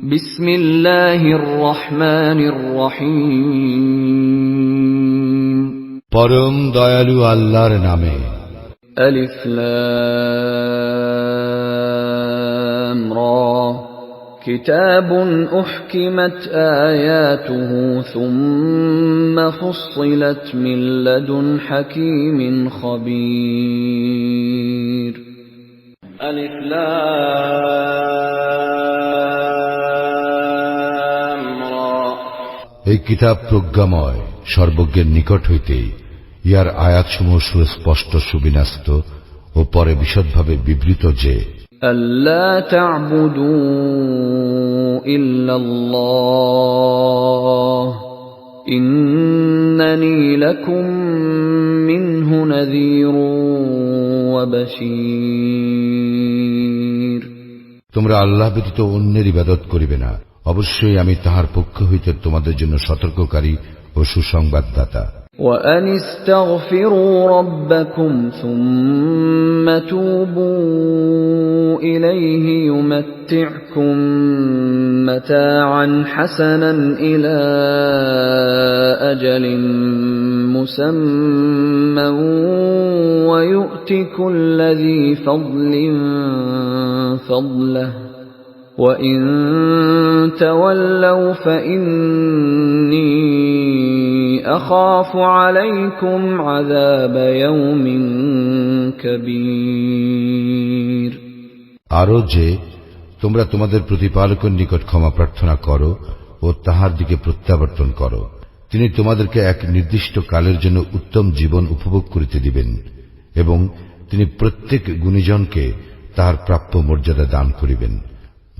বিসমিল্লাহির রহমানির রহিম। পরম দয়ালু আল্লাহর নামে। আলিফ লাম রা। কিতাবুন উহকিমাত আয়াতুহু সুম্মা ফুসসিলাত মিন লাদুন হাকীমিন খবীর। আলিফ লাম রা। এই কিতাব প্রজ্ঞাময়, সর্বজ্ঞের নিকট হইতে। ইহার আয়াতসমূহ সুস্পষ্ট, সুবিন্যস্ত ও পরে বিশদভাবে বিবৃত যে আল্লা তা'বুদু ইল্লাল্লাহ ইন্নানী লাকুম মিনহু নাযীরুন ওয়া বাশীর। তোমরা আল্লাহ ব্যতীত অন্যের ইবাদত করিবে না, অবশ্যই আমি তাহার পক্ষ হইতে তোমাদের জন্য সতর্ককারী ও সুসংবাদদাতা। وَأَنِ اسْتَغْفِرُوا رَبَّكُمْ ثُمَّ تُوبُوا إِلَيْهِ يُمَتِّعْكُمْ مَتَاعًا حَسَنًا إِلَى أَجَلٍ مُّسَمًّى وَيُؤْتِ كُلَّ ذِي فَضْلٍ فَضْلَهُ وَإِن تَوَلَّوْا فَإِنِّي أَخَافُ عَلَيْكُمْ عَذَابَ يَوْمٍ كَبِيرٍ। আরো যে তোমরা তোমাদের প্রতিপালকের নিকট ক্ষমা প্রার্থনা করো ও তাহার দিকে প্রত্যাবর্তন করো, তিনি তোমাদেরকে এক নির্দিষ্ট কালের জন্য উত্তম জীবন উপভোগ করিতে দিবেন এবং তিনি প্রত্যেক গুণীজনকে তাহার প্রাপ্য মর্যাদা দান করিবেন।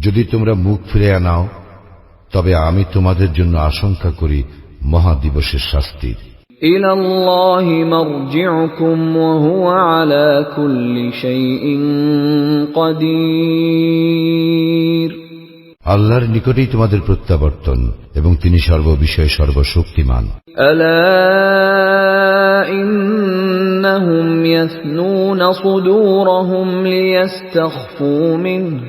যদি তোমরা মুখ ফিরাইয়া নাও, তবে আমি তোমাদের জন্য আশঙ্কা করি মহাদিবসের শাস্তির। ইলাল্লাহি মারজিউকুম ওয়া হুয়া আলা কুল্লি শাইইন কাদির। আল্লাহর নিকটেই তোমাদের প্রত্যাবর্তন এবং তিনি সর্ববিষয়ে সর্বশক্তিমান। আলা ইন্নাহুম ইয়াসনুনা সুদুরহুম লিয়াস্তাখফু মিনহু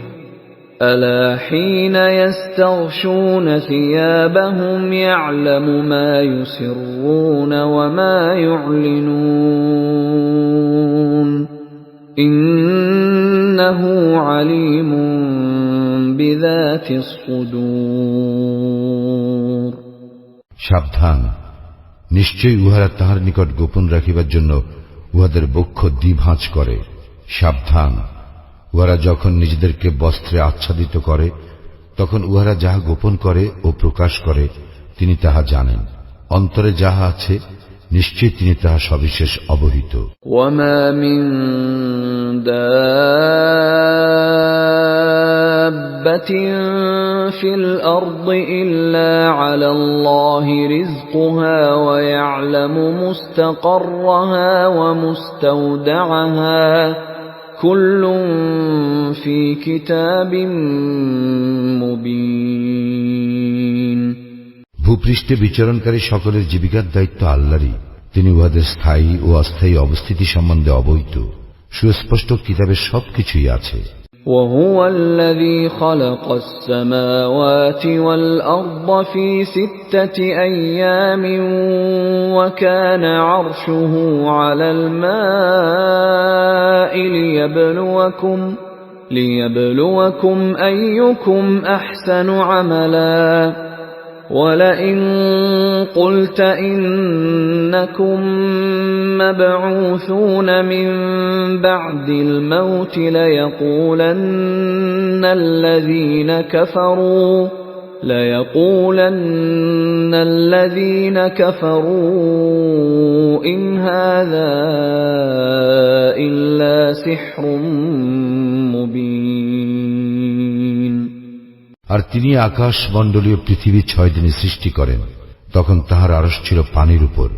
ألا حين يستغشون ثيابهم يعلم ما يسرون وما يعلنون إنه عليم بذات الصدور। সাবধান, নিশ্চয়ই উহারা তাহার নিকট গোপন রাখিবার জন্য উহাদের বক্ষ দ্বিভাঁজ করে। সাবধান, উহারা যখন নিজেদেরকে বস্ত্রে আচ্ছাদিত করে তখন উহারা যাহা গোপন করে ও প্রকাশ করে তিনি তাহা জানেন। অন্তরে যাহা আছে নিশ্চয়ই তিনি তাহা সবিশেষ অবহিত। ওয়ামা মিন দাব্বাতিন ফিল আরদি ইল্লা আলাল্লাহি রিজকুহা ওয়া ইয়ালামু মুস্তাকাররাহা ওয়া মুস্তাওদাআহা কুল্লুন ফি কিতাবিম মুবিন। ভূপৃষ্ঠে বিচরণকারী সকলের জীবিকার দায়িত্ব আল্লাহরই। তিনি উহাদের স্থায়ী ও অস্থায়ী অবস্থিতি সম্বন্ধে অবহিত। সুস্পষ্ট কিতাবে সবকিছুই আছে। وهو الذي خلق السماوات والأرض في 6 أيام وكان عرشه على الماء ليبلوكم أيكم أحسن عملا ولئن قلت إنكم مبعوثون من بعد الموت ليقولن الذين كفروا إن هذا إلا سحر مبين। আর তিনি আকাশ মণ্ডলীয় পৃথিবী 6 দিনে সৃষ্টি করেন। তখন তাহার আরশ ছিল পানির উপর।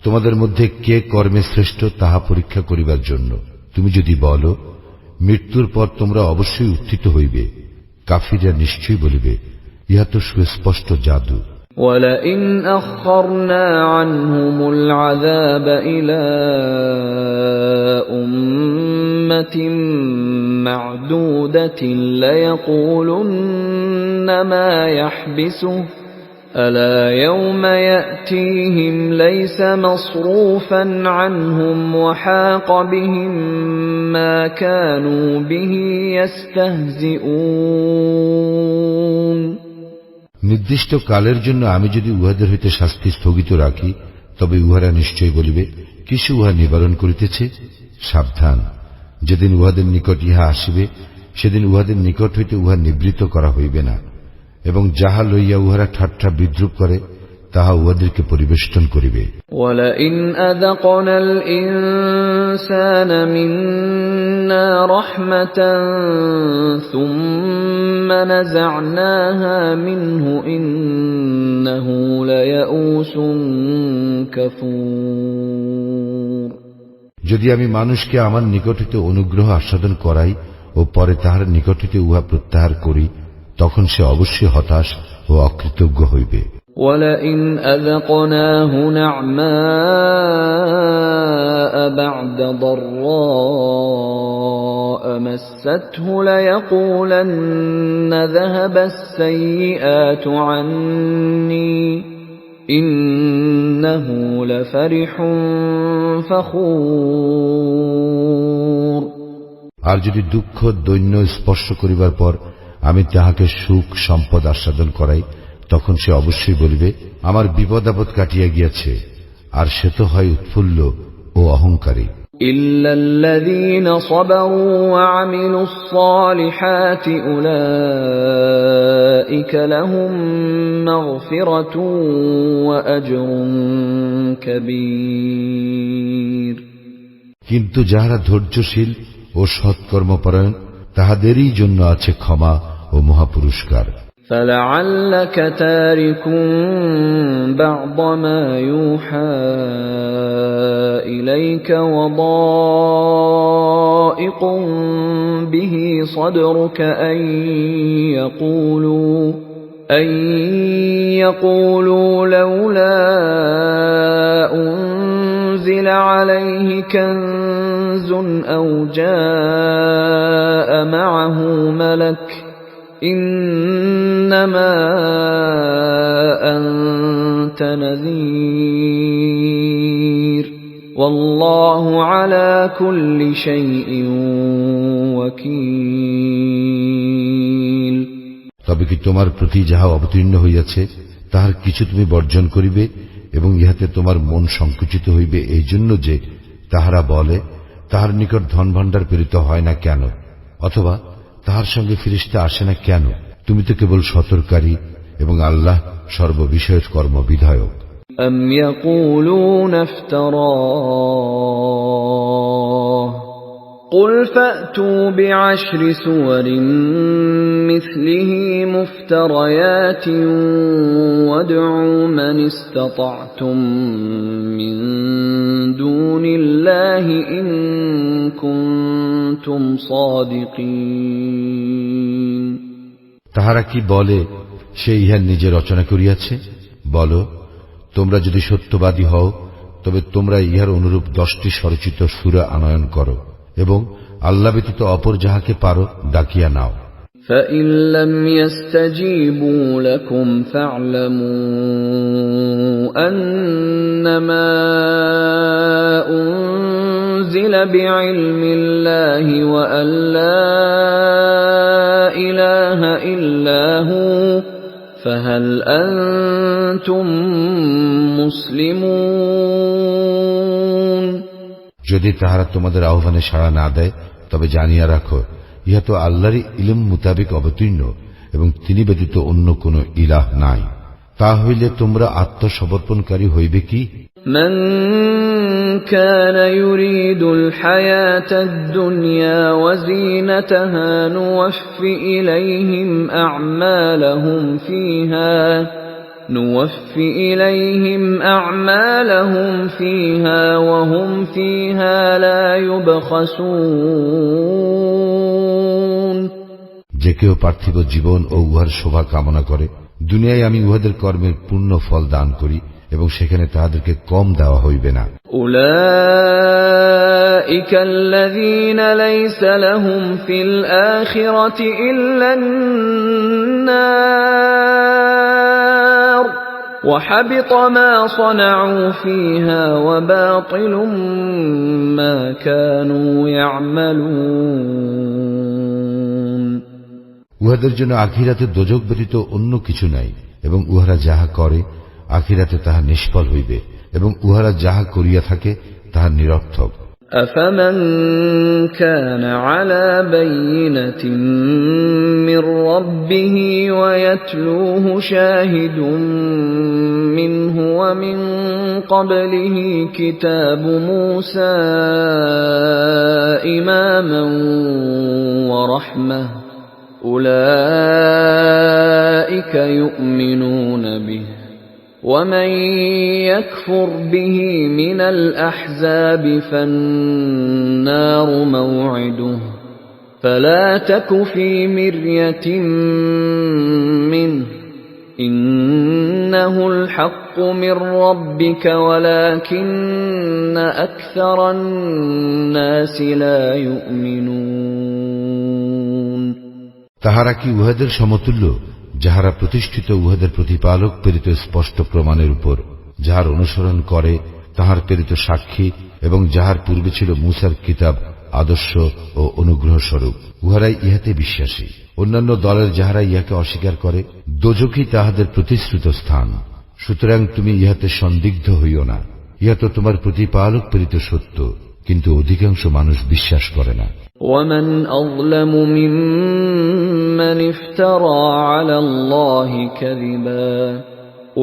তোমাদের মধ্যে কে কর্মে শ্রেষ্ঠ তাহা পরীক্ষা করিবার জন্য। তুমি যদি বলো মৃত্যুর পর তোমরা অবশ্যই উত্থিত হইবে, কাফিররা নিশ্চয়ই বলিবে ইহা তো সুস্পষ্ট জাদু। وَلَئِنْ أَخَّرْنَا عَنْهُمُ الْعَذَابَ إِلَى أُمَّةٍ معدودة ليقولن ما يحبسه ألا يوم يأتيهم ليس مصروفا عنهم وحاق بهم ما كانوا به يستهزئون নির্দিষ্ট কালের জন্য আমি যদি উহাদের হইতে শাস্তি স্থগিত রাখি, তবে উহারা নিশ্চয় বলিবে, কিসে উহা নিবারণ করিতেছে? সাবধান, যেদিন উহাদের নিকট ইহা আসিবে, সেদিন উহাদের নিকট হইতে উহা নিবৃত করা হইবে না, এবং যাহা লইয়া উহারা ঠাট্টা বিদ্রুপ করে তাহা উহাদেরকে পরিবেষ্টন করিবে। وَلَئِنْ أَذَقْنَا الْإِنسَانَ مِنَّا رَحْمَةً ثُمَّ نَزَعْنَاهَا مِنْهُ إِنَّهُ لَيَئُوسٌ كَفُورٌ যদি আমি মানুষকে আমার নিকট হইতে অনুগ্রহ আস্বাদন করাই ও পরে তাহার নিকট হইতে উহা প্রত্যাহার করি, তখন সে অবশ্যই হতাশ ও অকৃতজ্ঞ হইবে। وَلَئِنْ أَذَقْنَاهُ نَعْمَاءَ بَعْدَ ضَرَّاءَ مَسَّتْهُ لَيَقُولَنَّ ذَهَبَ السَّيِّئَاتُ عَنِّي إِنَّهُ لَفَرِحٌ فَخُورٌ আর যদি দুঃখ দৈন্য স্পর্শ করিবার পর আমি তাহাকে সুখ সম্পদ আস্বাদন করাই, তখন সে অবশ্যই বলিবে, আমার বিপদ আপদ কাটিয়া গিয়াছে, আর সে তো হয় উৎফুল্ল ও অহংকারী। إِلَّا الَّذِينَ صَبَرُوا وَعَمِلُوا الصَّالِحَاتِ أُولَئِكَ لَهُم مَّغْفِرَةٌ وَأَجْرٌ كَبِيرٌ কিন্তু যাহারা ধৈর্যশীল ও সৎকর্মপরায়ণ, তাহাদেরই জন্য আছে ক্ষমা ও মহাপুরস্কার। فَلَعَلَّكَ تَارِكٌ بَعْضَ مَا يُوحَى إِلَيْكَ وَضَائِقٌ بِهِ صَدْرُكَ أَن يَقُولُوا لَوْلَا أُنزِلَ عَلَيْهِ كَنزٌ أَوْ جَاءَ مَعَهُ مَلَكٌ إِنَّمَا أَنْتَ نَذِيرٌ وَاللَّهُ عَلَى كُلِّ شَيْءٍ وَكِيلٌ তবে কি তোমার প্রতি যাহা অবতীর্ণ হইয়াছে তাহার কিছু তুমি বর্জন করিবে এবং ইহাতে তোমার মন সংকুচিত হইবে এই জন্য যে তাহারা বলে, তাহার নিকট ধন ভাণ্ডার প্রেরিত হয় না কেন, অথবা তাহার সঙ্গে ফেরেশতা আসে না কেন? তুমি তো কেবল সতর্ককারী এবং আল্লাহ সর্ববিষয়ের কর্মবিধায়ক। أَمْ يَقُولُونَ افْتَرَاهُ قُلْ فَأْتُوا بِعَشْرِ سُوَرٍ مِثْلِهِ مُفْتَرَيَاتٍ وَادْعُوا مَنِ اسْتَطَعْتُم مِّن دُونِ اللَّهِ إِن كُنتُمْ صَادِقِينَ তাহারা কি বলে, সে ইহা নিজে রচনা করিয়াছে? বলো, তোমরা যদি সত্যবাদী হও তবে তোমরা ইহার অনুরূপ 10টি স্বরচিত সূরা আনয়ন করো এবং আল্লাহ ব্যতীত অপর যাহাকে পারো ডাকিয়া নাও। فَإِن لَّمْ يَسْتَجِيبُوا لَكُمْ فَاعْلَمُوا أَنَّمَا أُنزِلَ بِعِلْمِ اللَّهِ وَأَن لَّا إِلَٰهَ إِلَّا هُوَ فَهَلْ أَنتُم مُّسْلِمُونَ যদি তাহারা তোমাদের আহ্বানে সাড়া না দেয়, তবে জানিয়া রাখো, ইহা তো আল্লাহরই ইলম মোতাবেক অবতীর্ণ এবং তিনি ব্যতীত অন্য কোন ইলাহ নাই। তা হইলে তোমরা আত্মসমর্পণকারী হইবে কি? من كان يريد الحياة الدنيا وزينتها نوفِ إليهم أعمالهم فيها وهم فيها لا يبخسون যে কেউ পার্থিব জীবন ও উহার শোভা কামনা করে, দুনিয়ায় আমি উহাদের কর্মের পূর্ণ ফল দান করি এবং সেখানে তাহাদেরকে কম দেওয়া হইবে না। উলাইকা আল্লাযীনা লাইসা লাহুম ফিল আখিরাতি ইল্লান নার ওয়া হাবিতা মা সানাউ ফিহা ওয়া বাতিলুম মা কানু ইয়ামালুন। উহাদের জন্য আখিরাতে দোজখ ব্যতীত অন্য কিছু নাই, এবং উহারা যাহা করে আখিরাতে তাহা নিষ্ফল হইবে, এবং উহারা যাহা করিয়া থাকে তাহা নিরর্থক। أفمن كان على بينة من ربه ويتلوه شاهد منه ومن قبله كتاب موسى إماما ورحمة أولئك يؤمنون به ومن يكفر به من الأحزاب فالنار موعده فلا تك في مرية منه إنه الحق من ربك ولكن أكثر الناس لا يؤمنون। তাহারা কি উহাদের সমতুল্য যাহারা প্রতিষ্ঠিত উহাদের প্রতিপালক প্রেরিত স্পষ্ট প্রমাণের উপর, যাহার অনুসরণ করে তাহার প্রেরিত সাক্ষী, এবং যাহার পূর্বে ছিল মূসার কিতাব আদর্শ ও অনুগ্রহ স্বরূপ, উহারাই ইহাতে বিশ্বাসী। অন্যান্য দলের যাহারা ইহাকে অস্বীকার করে, দোজখই তাহাদের প্রতিশ্রুত স্থান। সুতরাং তুমি ইহাতে সন্দিগ্ধ হইও না, ইহা তো তোমার প্রতিপালক প্রেরিত সত্য, কিন্তু অধিকাংশ মানুষ বিশ্বাস করে না। ومن أظلم ممن افترى على الله كذبا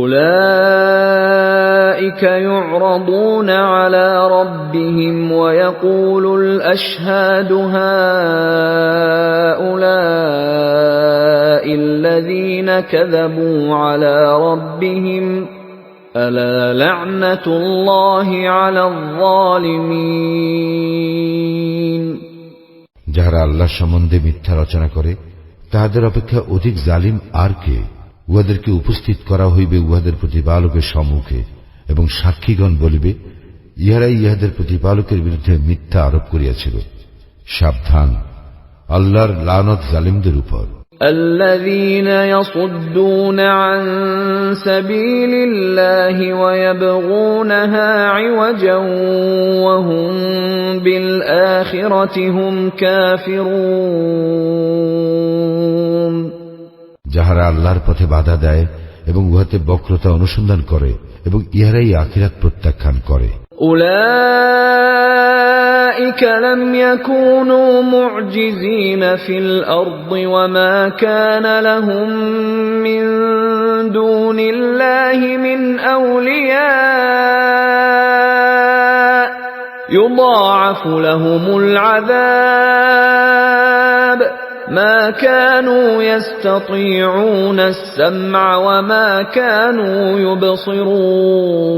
أولئك يعرضون على ربهم ويقول الأشهاد هؤلاء الذين كذبوا على ربهم ألا لعنة الله على الظالمين। যাহারা আল্লাহ সম্বন্ধে মিথ্যা রচনা করে তাহাদের অপেক্ষা অধিক জালিম আর কে? উহাদেরকে উপস্থিত করা হইবে উহাদের প্রতিপালকের সম্মুখে, এবং সাক্ষীগণ বলিবে, ইহারাই ইহাদের প্রতিপালকের বিরুদ্ধে মিথ্যা আরোপ করিয়াছিল। সাবধান, আল্লাহর লানত জালিমদের উপর। الذين يصدون عن سبيل الله ويبغونها عوجا وهم بالآخرة هم كافرون। যাহারা আল্লাহর পথে বাধা দেয় এবং উহাতে বক্রতা অনুসন্ধান করে, এবং ইহারাই আখিরাত প্রত্যাখ্যান করে। أولئك لم يكونوا معجزين في الأرض وما كان لهم من دون الله من أولياء يضاعف لهم العذاب ما كانوا يستطيعون السمع وما كانوا يبصرون।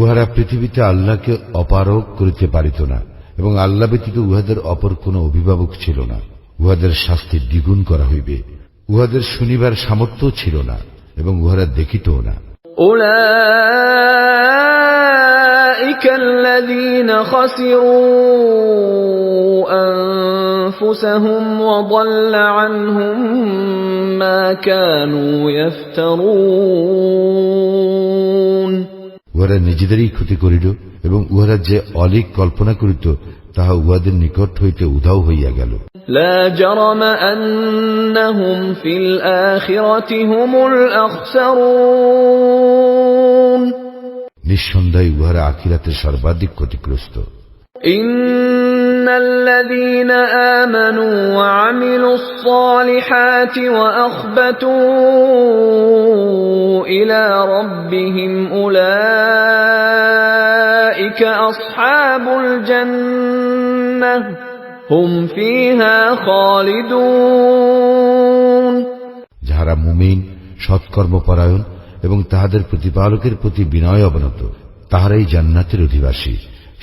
উহারা পৃথিবীতে আল্লাহকে অপারগ করিতে পারিত না, এবং আল্লাহ ব্যতীত উহাদের অপর কোন অভিভাবক ছিল না। উহাদের শাস্তি দ্বিগুণ করা হইবে। উহাদের শুনিবার সামর্থ্য ছিল না, এবং উহারা দেখিতও না। উলাইকা আল্লাযীনা খাসিরু আনফুসাহুম ওয়া দাল্লা আনহুম মা কানু ইফতারুন। উহারা নিজেদেরই ক্ষতি করিল, এবং উহারা যে অলিক কল্পনা করিত তাহা উহাদের নিকট হইতে উধাও হইয়া গেল। লা জারামা আন্নাহুম ফিল আখিরাতি হুমুল আখসারুন। নিঃসন্দেহে উহারা আখিরাতে সর্বাধিক ক্ষতিগ্রস্ত। ইন্নাল্লাযীনা আমানু ওয়া আমিলুস সালিহাতি ওয়া আখবাতু ইলা রাব্বিহিম উলাইকা আসহাবুল জান্নাহ হুম ফিহা খালিদুন। যাহারা মুমিন, সৎকর্মপরায়ণ এবং তাহাদের প্রতিপালকের প্রতি বিনয় অবনত, তাহারাই জান্নাতের অধিবাসী,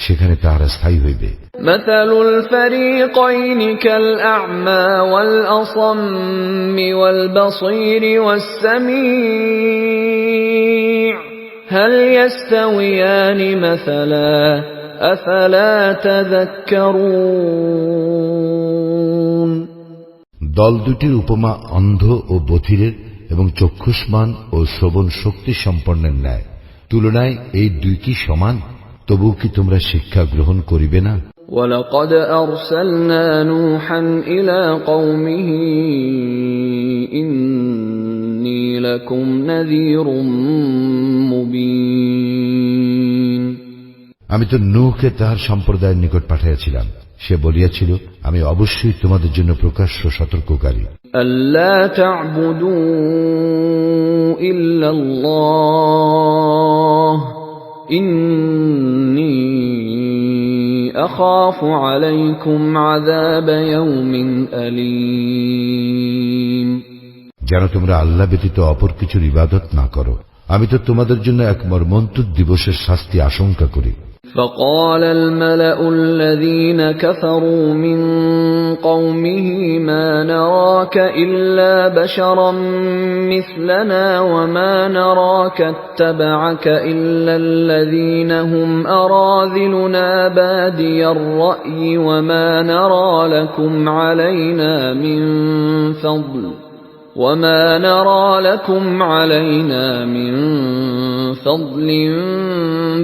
সেখানে তাহারা স্থায়ী হইবে। মাসালুল ফারিকাইনি কাল আ'মা ওয়াল আসাম্মি ওয়াল বাসীরি ওয়াস সামীঈ هل يستويان مثلا أفلا تذكرون দল দুটির উপমা অন্ধ ও বধিরের এবং চক্ষুষ্মান ও শ্রবণ শক্তি সম্পন্নের ন্যায়। তুলনায় এই দুই কি সমান? তবু কি তোমরা শিক্ষা গ্রহণ করিবে না? وَلَقَدْ أَرْسَلْنَا نُوحًا إِلَى قَوْمِهِ إِنِّي لَكُمْ نَذِيرٌ مُبِينٌ আমি তো নূহকে তাহার সম্প্রদায়ের নিকট পাঠাইয়াছিলাম, সে বলিয়াছিল, আমি অবশ্যই তোমাদের জন্য প্রকাশ্য সতর্ককারী। أَلَّا تَعْبُدُوا إِلَّا اللَّهَ إِنِّي أَخَافُ عَلَيْكُمْ عَذَابَ يَوْمٍ أَلِيمٍ যেন তোমরা আল্লাহ ব্যতীত অপর কিছুর ইবাদত না করো। আমি তো তোমাদের জন্য এক মর্মন্তুদ দিবসের শাস্তি আশঙ্কা করি। فقال الملأ الذين كفروا من قومه ما نراك إلا بشرا مثلنا وما نراك اتبعك إلا الذين هم أراذلنا بادي الرأي وما نرى لكم علينا من فضل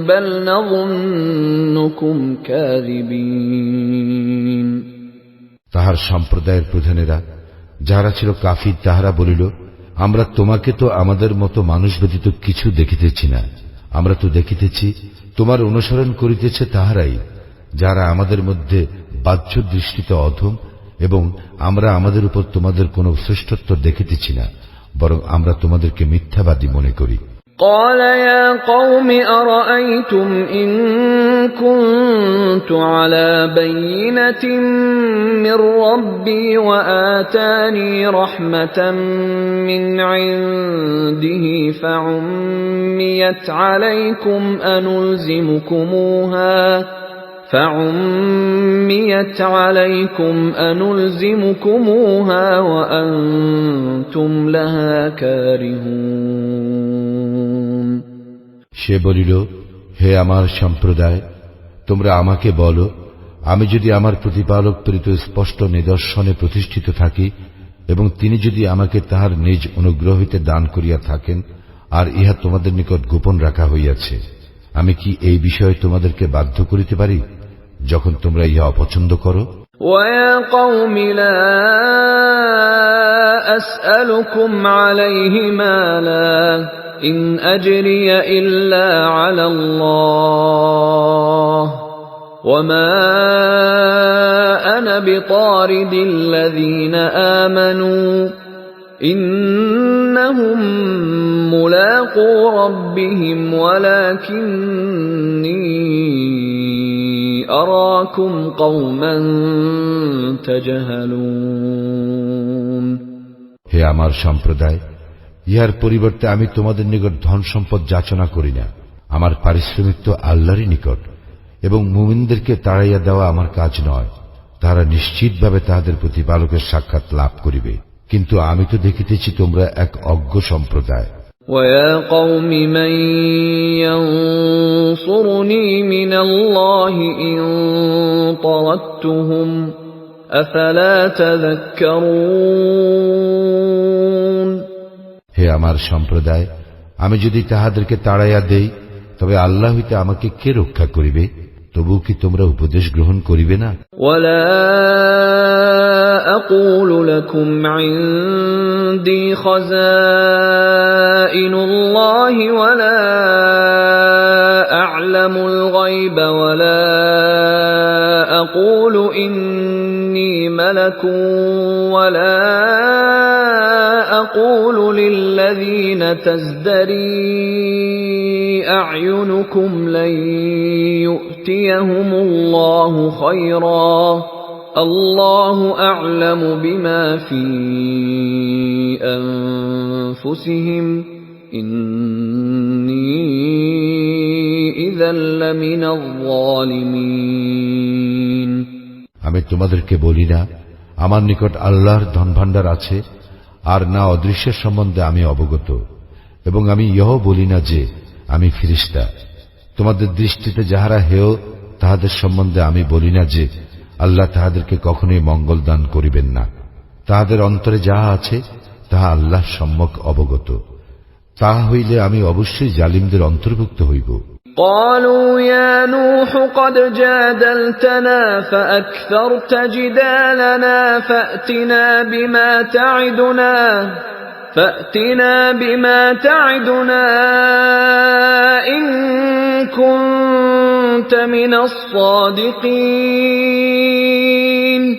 بل نظنكم كاذبين তাহার সম্প্রদায়ের প্রধানেরা যাহারা ছিল কাফির তাহারা বলিল, আমরা তোমাকে তো আমাদের মতো মানুষ ব্যতীত কিছু দেখিতেছি না। আমরা তো দেখিতেছি তোমার অনুসরণ করিতেছে তাহারাই যারা আমাদের মধ্যে বাহ্য দৃষ্টিতে অধম, এবং আমরা আমাদের উপর তোমাদের কোন শ্রেষ্ঠত্ব দেখিতেছি না, বরং আমরা তোমাদেরকে মিথ্যাবাদী মনে করি। قال يا قوم أرأيتم إن كنت على بينة من ربي وآتاني رحمة من عنده فعميت عليكم أنلزمكموها وأنتم لها كارهون সে বলিল, হে আমার সম্প্রদায়, তোমরা আমাকে বলো, আমি যদি আমার প্রতিপালক প্রেরিত স্পষ্ট নিদর্শনে প্রতিষ্ঠিত থাকি এবং তিনি যদি আমাকে তাহার নিজ অনুগ্রহ হইতে দান করিয়া থাকেন, আর ইহা তোমাদের নিকট গোপন রাখা হইয়াছে, আমি কি এই বিষয়ে তোমাদেরকে বাধ্য করিতে পারি যখন তোমরা ইহা অপছন্দ করো? وَيَا قَوْمِ لَا أَسْأَلُكُمْ عَلَيْهِ مَالًا إِنْ أَجْرِيَ إِلَّا عَلَى اللَّهِ وَمَا أَنَا بِطَارِدِ الَّذِينَ آمَنُوا إِنَّهُمْ مُلَاقُو رَبِّهِمْ وَلَكِنِّي أَرَاكُمْ قَوْمًا تَجْهَلُونَ হে আমার সম্প্রদায়, ইহার পরিবর্তে আমি তোমাদের নিকট ধন সম্পদ যাচনা করি না। আমার পারিশ্রমিক তো আল্লাহরই নিকট, এবং মুমিনদেরকে তাড়াইয়া দেওয়া আমার কাজ নয়। তারা নিশ্চিতভাবে তাহাদের প্রতিপালকের সাক্ষাৎ লাভ করিবে, কিন্তু আমি তো দেখিতেছি তোমরা এক অজ্ঞ সম্প্রদায়। وَيَا قَوْمِ مَنْ يَنْصُرُنِي مِنَ اللَّهِ إِنْ طَرَدتُّهُمْ أَفَلَا تَذَكَّرُونَ হে আমার সম্প্রদায়, আমি যদি তাহাদেরকে তাড়াইয়া দেই, তবে আল্লাহ হইতে আমাকে কে রক্ষা করিবে? তবু কি তোমরা উপদেশ গ্রহণ করিবে না? وَلَا أَقُولُ لَكُمْ عِنْدِي خَزَائِنُ اللَّهِ وَلَا أَعْلَمُ الْغَيْبَ وَلَا أَقُولُ إِنِّي مَلَكٌ وَلَا أَقُولُ لِلَّذِينَ تَزْدَرِي أَعْيُنُكُمْ لَن يُؤْتِيَهُمُ اللَّهُ خَيْرًا اللَّهُ أَعْلَمُ بِمَا فِي أَنفُسِهِمْ إِنِّي إِذًا لَّمِنَ الظَّالِمِينَ আমি তোমাদেরকে বলি না, আমার নিকট আল্লাহর ধনভাণ্ডার আছে, আর না অদৃশ্যের সম্বন্ধে আমি অবগত, এবং আমি ইহাও বলি না যে আমি ফেরেশতা। তোমাদের দৃষ্টিতে যাহারা হেয় তাহাদের সম্বন্ধে আমি বলি না যে আল্লাহ তাহাদেরকে কখনোই মঙ্গল দান করিবেন না। তাহাদের অন্তরে যাহা আছে তাহা আল্লাহ সম্যক অবগত। তাহা হইলে আমি অবশ্যই জালিমদের অন্তর্ভুক্ত হইব। قالوا يا نوح قد جادلتنا فأكثرت جدالنا فأتنا بما تعدنا إن كنت من الصادقين।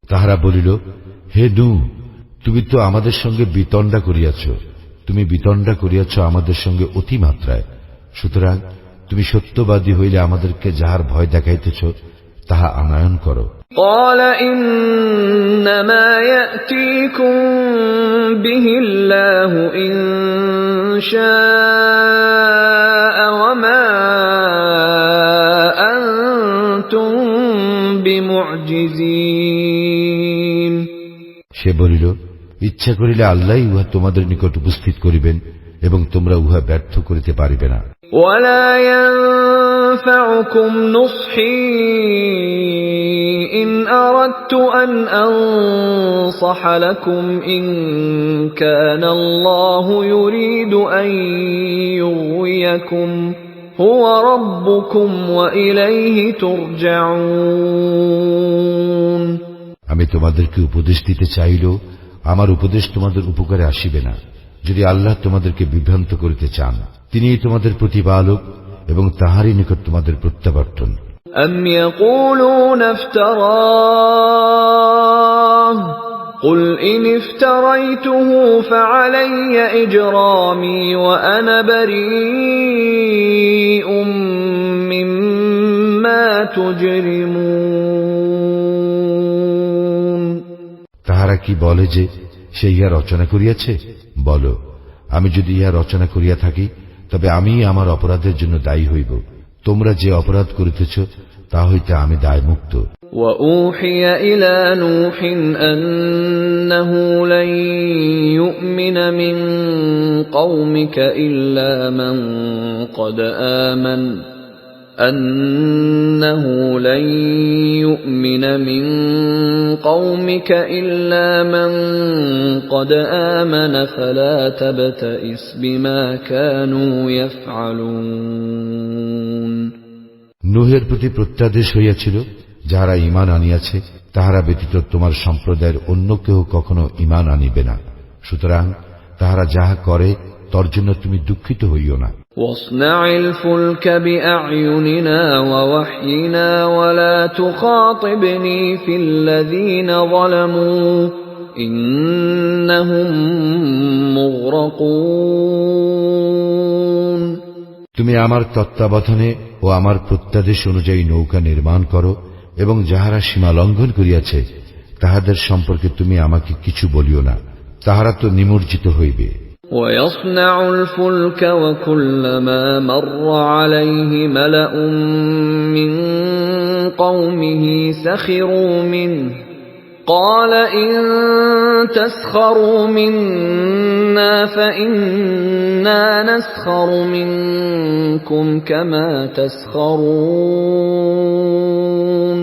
তাহারা বলিল, হে নূহ, তুমি তো আমাদের সঙ্গে বিতণ্ডা করিয়াছ, তুমি বিতণ্ডা করিয়াছ আমাদের সঙ্গে অতিমাত্রায়। সুতরাং তুমি সত্যবাদী হইলে আমাদেরকে যাহার ভয় দেখাইতেছ তাহা আনয়ন করো। قال إنما يأتيكم به الله إن شاء وما أنتم بمعجزين। সে বলিল, ইচ্ছা করিলে আল্লাহই উহা তোমাদের নিকট উপস্থিত করিবেন এবং তোমরা উহা ব্যর্থ করিতে পারিবে না। ولا ينفعكم نصحي إن أردت أن أنصح لكم إن كان الله يريد أن يغويكم هو ربكم وإليه ترجعون। আমি তোমাদেরকে উপদেশ দিতে চাইলেও আমার উপদেশ তোমাদের উপকারে আসিবে না। যদি আল্লাহ তোমাদেরকে বিভ্রান্ত করিতে চান, তিনিই তোমাদের প্রতিপালক এবং তাহারই নিকট তোমাদের প্রত্যাবর্তন। أم يقولون افتراه قل إن افتريته فعلي إجرامي وأنا بريء مما تجرمون। তাহারা কি বলে যে সে ইহা রচনা করিয়াছে? বলো, আমি যদি ইহা রচনা করিয়া থাকি তবে আমি আমার অপরাধের জন্য দায়ী হইব। তোমরা যে অপরাধ করিতেছ তা হইতে আমি দায়মুক্ত। وَأُوحِيَ إِلَى نُوحٍ أَنَّهُ لَن يُؤْمِنَ مِن قَوْمِكَ إِلَّا مَن قَدْ آمَنَ فَلَا تَبْتَئِسْ بِمَا كَانُوا يَفْعَلُونَ। নূহের প্রতি প্রত্যাদেশ হইয়াছিল, যাহারা ঈমান আনিয়াছে তাহারা ব্যতীত তোমার সম্প্রদায়ের অন্য কেহ কখনো ঈমান আনিবে না। সুতরাং তাহারা যাহা করে তর জন্য তুমি দুঃখিত হইও না। واصنع الفلك بأعيننا ووحينا ولا تخاطبني في الذين ظلموا إنهم مغرقون। তুমি আমার তত্ত্বাবধানে ও আমার প্রত্যাদেশ অনুযায়ী নৌকা নির্মাণ করো এবং যাহারা সীমা লঙ্ঘন করিয়াছে তাহাদের সম্পর্কে তুমি আমাকে কিছু বলিও না, তাহারা তো নিমজ্জিত হইবে। ويصنع الفلك وكلما مر عليه ملأ من قومه سخروا منه قال إن تسخروا منا فإنا نسخر منكم كما تسخرون।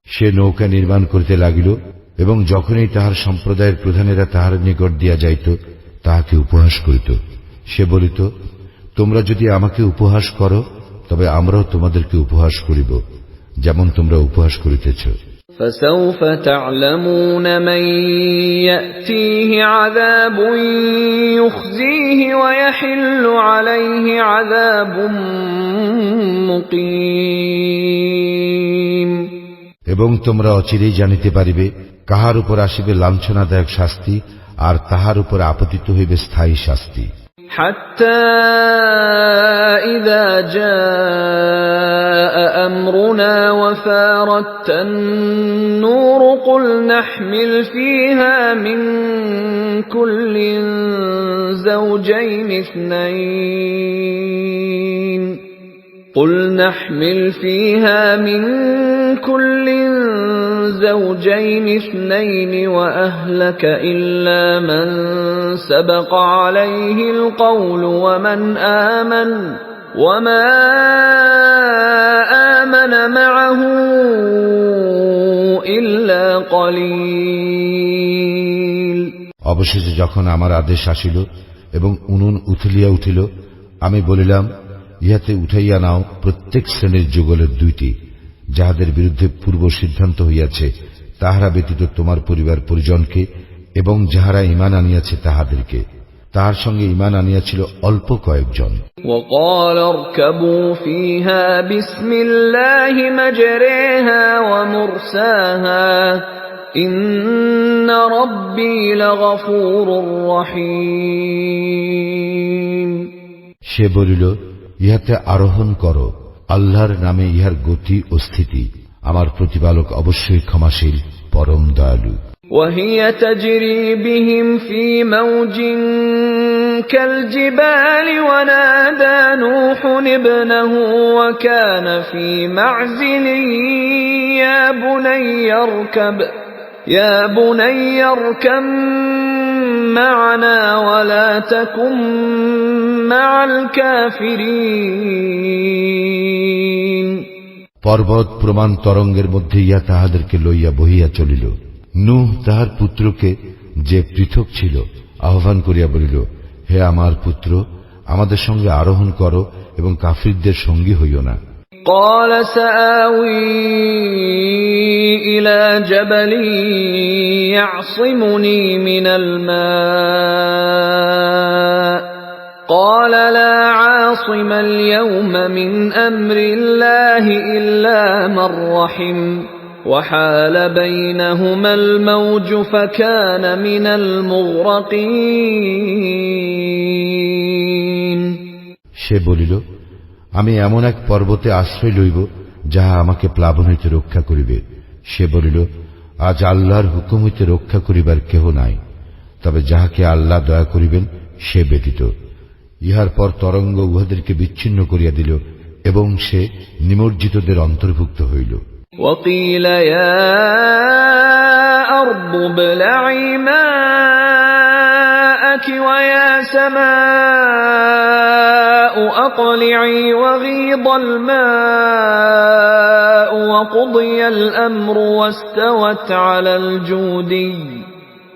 সে নৌকা নির্মাণ করিতে লাগিল এবং যখনই তাহার সম্প্রদায়ের প্রধানেরা তাহার নিকট দিয়া যাইত তাহাকে উপহাস করিত। সে বলিত, তোমরা যদি আমাকে উপহাস করো তবে আমরাও তোমাদেরকে উপহাস করিব, যেমন তোমরা উপহাস করিতেছ। فسوف تعلمون من يأتيه عذاب يخزيه ويحل عليه عذاب مقيم। এবং তোমরা অচিরেই জানিতে পারিবে কাহার উপর আসিবে লাঞ্ছনাদায়ক শাস্তি আর তাহার উপর আপতিত হইবে স্থায়ী শাস্তি। حتى إذا جاء أمرنا وفارت النور قل نحمل فيها من كل زوجين اثنين وأهلك إلا من سبق عليه القول ومن آمن وما آمن معه إلا قليل। অবশেষে যখন আমার আদেশ আসিল এবং উনুন উথলিয়া উঠিল, আমি বলিলাম, ইহাতে উঠাইয়া নাও প্রত্যেক শ্রেণীর যুগলের 2টি, যাহাদের বিরুদ্ধে পূর্ব সিদ্ধান্ত হইয়াছে, তাহারা ব্যতীত তোমার পরিবার পরিজনকে, এবং যাহারা ঈমান আনিয়াছে তাহাদেরকে। তাহার সঙ্গে ঈমান আনিয়াছিল অল্প কয়েকজন। وقال اركبوا فيها بسم الله مجريها ومرساها إن ربي لغفور رحيم। সে বলিল, ইহাতে আরোহণ করো, আল্লাহর নামে ইহার গতি ও স্থিতি, আমার প্রতিপালক অবশ্যই ক্ষমাশীল, পরম দয়ালু। وهي تجري بهم في موج كالجبال ونادى نوح ابنه وكان في معزل يا بني اركب معنا ولا تكن مع الكافرين। পর্বত প্রমাণ তরঙ্গের মধ্যে ইয়া তাহাদেরকে লইয়া বহিয়া চলিল। নূহ তাহার পুত্রকে, যে পৃথক ছিল, আহ্বান করিয়া বলিল, হে আমার পুত্র, আমাদের সঙ্গে আরোহণ করো এবং কাফিরদের সঙ্গী হইও না। قال سآوي إلى جبل يعصمني من الماء قال لا عاصم اليوم من أمر الله إلا من رحم وحال بينهما الموج فكان من المغرقين। সে বলিল, আমি এমন এক পর্বতে আশ্রয় লইব যাহা আমাকে প্লাবন হইতে রক্ষা করিবে। সে বলিল, আজ আল্লাহর হুকুম হইতে রক্ষা করিবার কেহ নাই, তবে যাহাকে আল্লাহ দয়া করিবেন সে ব্যতীত। ইহার পর তরঙ্গ উহাদেরকে বিচ্ছিন্ন করিয়া দিল এবং সে নিমজ্জিতদের অন্তর্ভুক্ত হইল। وقيل يا أرض ابلعي ماءك ويا سماء أقلعي وغيض الماء وقضي الأمر واستوت على الجودي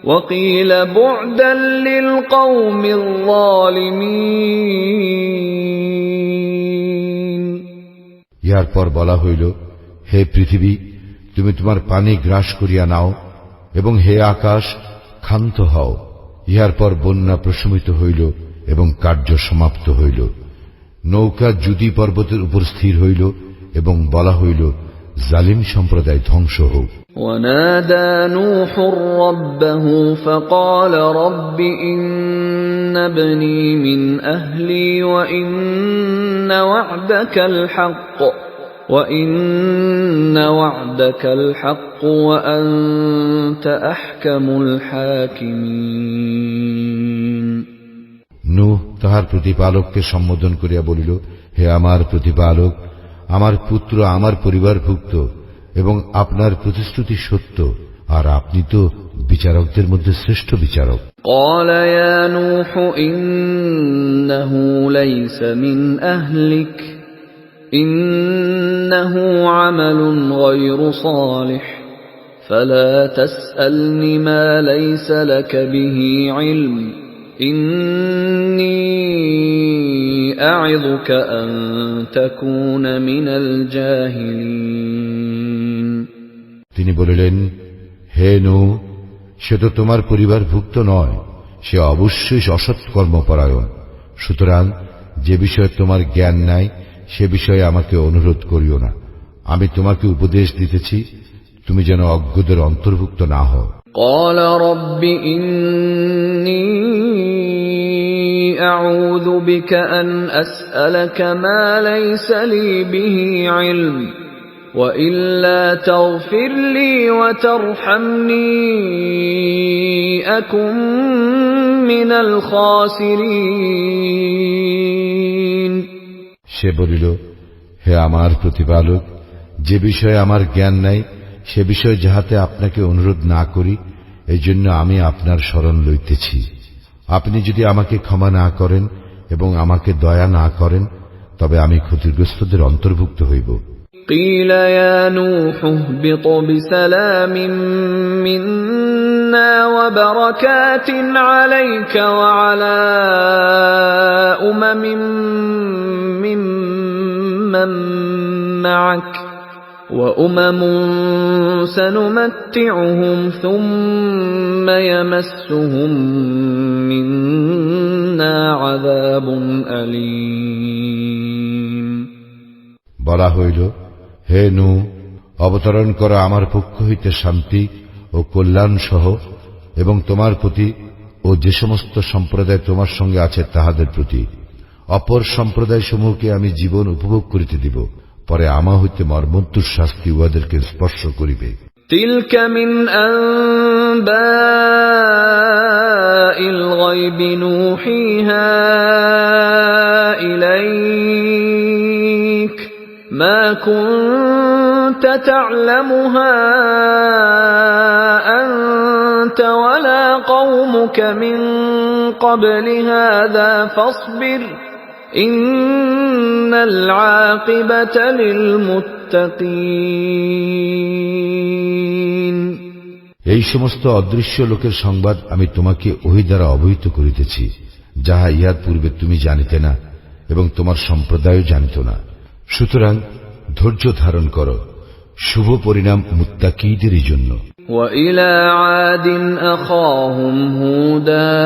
وقيل بعدا للقوم الظالمين। ইহার পর বলা হইল, হে পৃথিবী, তুমি তোমার পানি গ্রাস করিয়া নাও, এবং হে আকাশ, ক্ষান্ত হও। ইহার পর বন্যা প্রশমিত হইল এবং কার্য সমাপ্ত হইল। নৌকা জুদি পর্বতের উপর স্থির হইল এবং বলা হইল, জালিম সম্প্রদায় ধ্বংস হোক। ونادى نوح ربه فقال رب إن ابني من أهلي وإن وعدك الحق وأنت أحكم الحاكمين। নূহ তাহার প্রতিপালককে সম্বোধন করিয়া বলিল, হে আমার প্রতিপালক, আমার পুত্র আমার পরিবারভুক্ত এবং আপনার প্রতিশ্রুতি সত্য, আর আপনি তো বিচারকদের মধ্যে শ্রেষ্ঠ বিচারক। قال يا نوح إنه ليس من أهلك إنه عمل غير صالح فلا تسألني ما ليس لك به علم إني أعظك أن تكون من الجاهلين। তিনি বলিলেন, হে নূহ, সে তো তোমার পরিবারভুক্ত নয়, সে অবশ্যই অসৎকর্মপরায়ণ। সুতরাং যে বিষয়ে তোমার জ্ঞান নাই সে বিষয়ে আমাকে অনুরোধ করিও না। আমি তোমাকে উপদেশ দিতেছি, তুমি যেন অজ্ঞদের অন্তর্ভুক্ত না হও। قال رب إني أعوذ بك أن أسألك ما ليس لي به علم وإلا تغفر لي وترحمني أكن من الخاسرين। সে বলিল, হে আমার প্রতিপালক, যে বিষয়ে আমার জ্ঞান নাই সে বিষয়ে যাহাতে আপনাকে অনুরোধ না করি, এই জন্য আমি আপনার শরণ লইতেছি। আপনি যদি আমাকে ক্ষমা না করেন এবং আমাকে দয়া না করেন, তবে আমি ক্ষতিগ্রস্তদের অন্তর্ভুক্ত হইব। قيل يا نوح اهبط بسلام منا وبركات عليك وعلى ممن معك وأمم سنمتعهم ثم يمسهم منا عذاب أليم। বলা হইল, হে নূহ, অবতরণ কর আমার পক্ষ হইতে শান্তি ও কল্যাণ সহ, এবং তোমার প্রতি ও যে সমস্ত সম্প্রদায় তোমার সঙ্গে আছে তাহাদের প্রতি। অপর সম্প্রদায় সমূহকে আমি জীবন উপভোগ করিতে দিব, পরে আমা হইতে মর্মন্তুর শাস্তি উহাদেরকে স্পর্শ করিবে। تلك من أنباء الغيب نوحيها إليك ما كنت تعلمها أنت ولا قومك من قبل هذا فاصبر إن العاقبة للمتقين। এই সমস্ত অদৃশ্য লোকের সংবাদ আমি তোমাকে ওহী দ্বারা অবহিত করিতেছি, যাহা ইহার পূর্বে তুমি জানিতে না এবং তোমার সম্প্রদায়ও জানিত না। সুতরাং ধৈর্য ধারণ করো, শুভ পরিণাম মুত্তাকীদেরই জন্য। وإلى عاد أخاهم هودا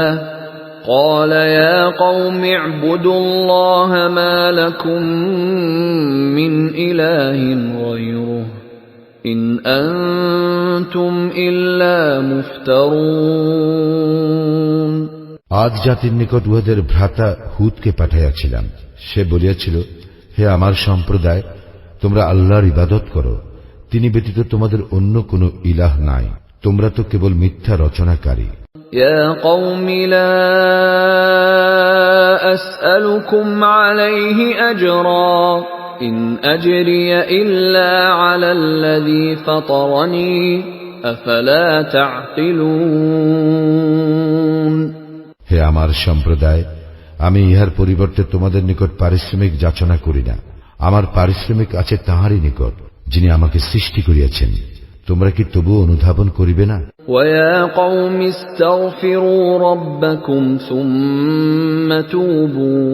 قال يا قوم اعبدوا الله ما لكم من إله غيره إن أنتم إلا مفترون। আদ জাতির নিকট উহাদের ভ্রাতা হুদকে পাঠাইয়াছিলাম। সে বলিয়াছিল, হে আমার সম্প্রদায়, তোমরা আল্লাহর ইবাদত করো, তিনি ব্যতীত তোমাদের অন্য কোন ইলাহ নাই, তোমরা তো কেবল মিথ্যা রচনাকারী। يا قوم لا أسألكم عليه أجرا إن أجري إلا على الذي فطرني أفلا تعقلون। হে আমার সম্প্রদায়, আমি ইহার পরিবর্তে তোমাদের নিকট পারিশ্রমিক যাচনা করি না। আমার পারিশ্রমিক আছে তাঁহারই নিকট, যিনি আমাকে সৃষ্টি করিয়াছেন। তোমরা কি তবু অনুধাবন করিবে না? وَيَا قَوْمِ اسْتَغْفِرُوا رَبَّكُمْ ثُمَّ تُوبُوا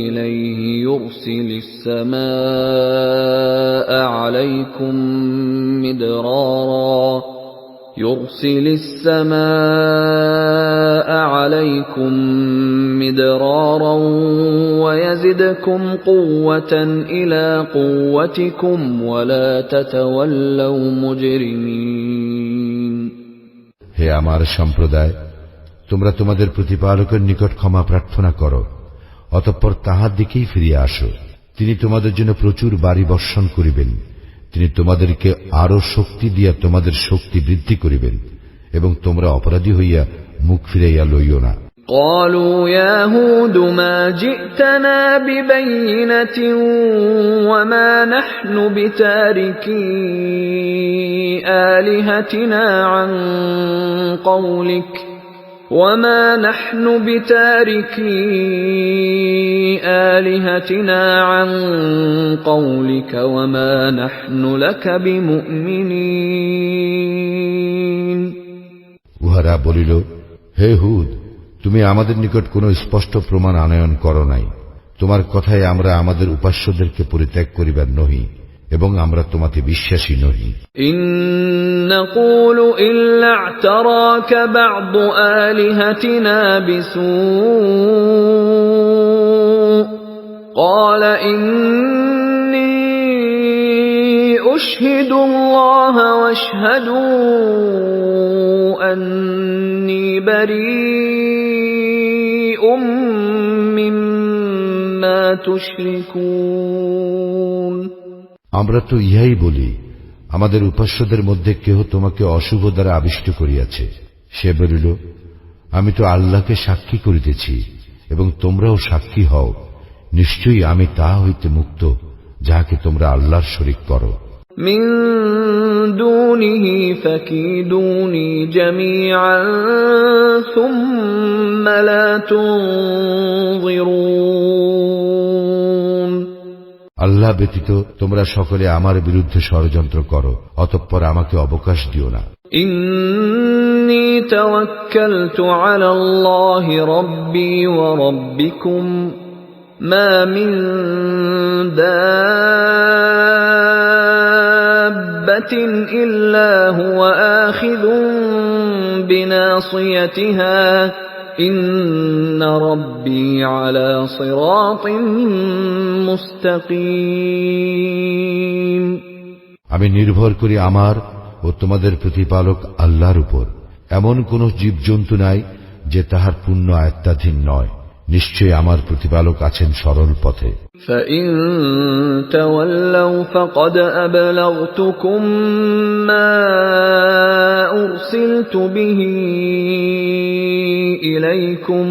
إِلَيْهِ يُرْسِلِ السَّمَاءَ عَلَيْكُمْ مِدْرَارًا وَيَزِدْكُمْ قُوَّةً إِلَى قُوَّتِكُمْ وَلَا تَتَوَلَّوْا مُجْرِمِينَ। হে আমার সম্প্রদায়, তোমরা তোমাদের প্রতিপালকের নিকট ক্ষমা প্রার্থনা করো, অতঃপর তাহার দিকেই ফিরিয়া আসো। তিনি তোমাদের জন্য প্রচুর বাড়ি বর্ষণ করিবেন। তিনি তোমাদেরকে আরো শক্তি দিয়া তোমাদের শক্তি বৃদ্ধি করিবেন, এবং তোমরা অপরাধী হইয়া মুখ ফিরাইয়া লইও না। قالوا يا هود ما جئتنا ببينة وما نحن بتاركي آلهتنا عن قولك وما نحن بتاركي آلهتنا عن قولك وما نحن لك بمؤمنين। উহারা বলিল, হে হুদ, তুমি আমাদের নিকট কোন স্পষ্ট প্রমাণ আনয়ন করো নাই। তোমার কথায় আমরা আমাদের উপাস্যদেরকে পরিত্যাগ করিবার নহি, এবং আমরা তোমাকে বিশ্বাসী নহি। ইন নাকুলু ইল্লা আ'তারাকা বা'দু আলিহাতিনা বিসূ قال إني أشهد الله واشهدوا أني بريء مما تشركون। আমরা তো ইহাই বলি, আমাদের উপাস্যদের মধ্যে কেহ তোমাকে অশুভ দ্বারা আবিষ্ট করিয়াছে। সে বলিল, আমি তো আল্লাহকে সাক্ষী করিতেছি এবং তোমরাও সাক্ষী হও, নিশ্চয়ই আমি তাহা হইতে মুক্ত যাহাকে তোমরা আল্লাহর শরীক করো। من دونه فكيدوني جميعا ثم لا تنظرون আল্লাহ ব্যতীত তোমরা সকলে আমার বিরুদ্ধে ষড়যন্ত্র করো, অতঃপর আমাকে অবকাশ দিও না। إني توكلت على الله ربي وربكم ما من دابة إلا هو آخذ بناصيتها إن ربي على صراط مستقيم আমি নির্ভর করি আমার ও তোমাদের প্রতিপালক আল্লাহর উপর। এমন কোন জীবজন্তু নাই যে তাহার পূর্ণ আয়ত্তাধীন নয়। নিশ্চয়ই আমার প্রতিপালক আছেন সরল পথে। فَإِن تَوَلَّوْا فَقَدْ أَبْلَغْتُكُم مَّا أُرْسِلْتُ بِهِ إِلَيْكُمْ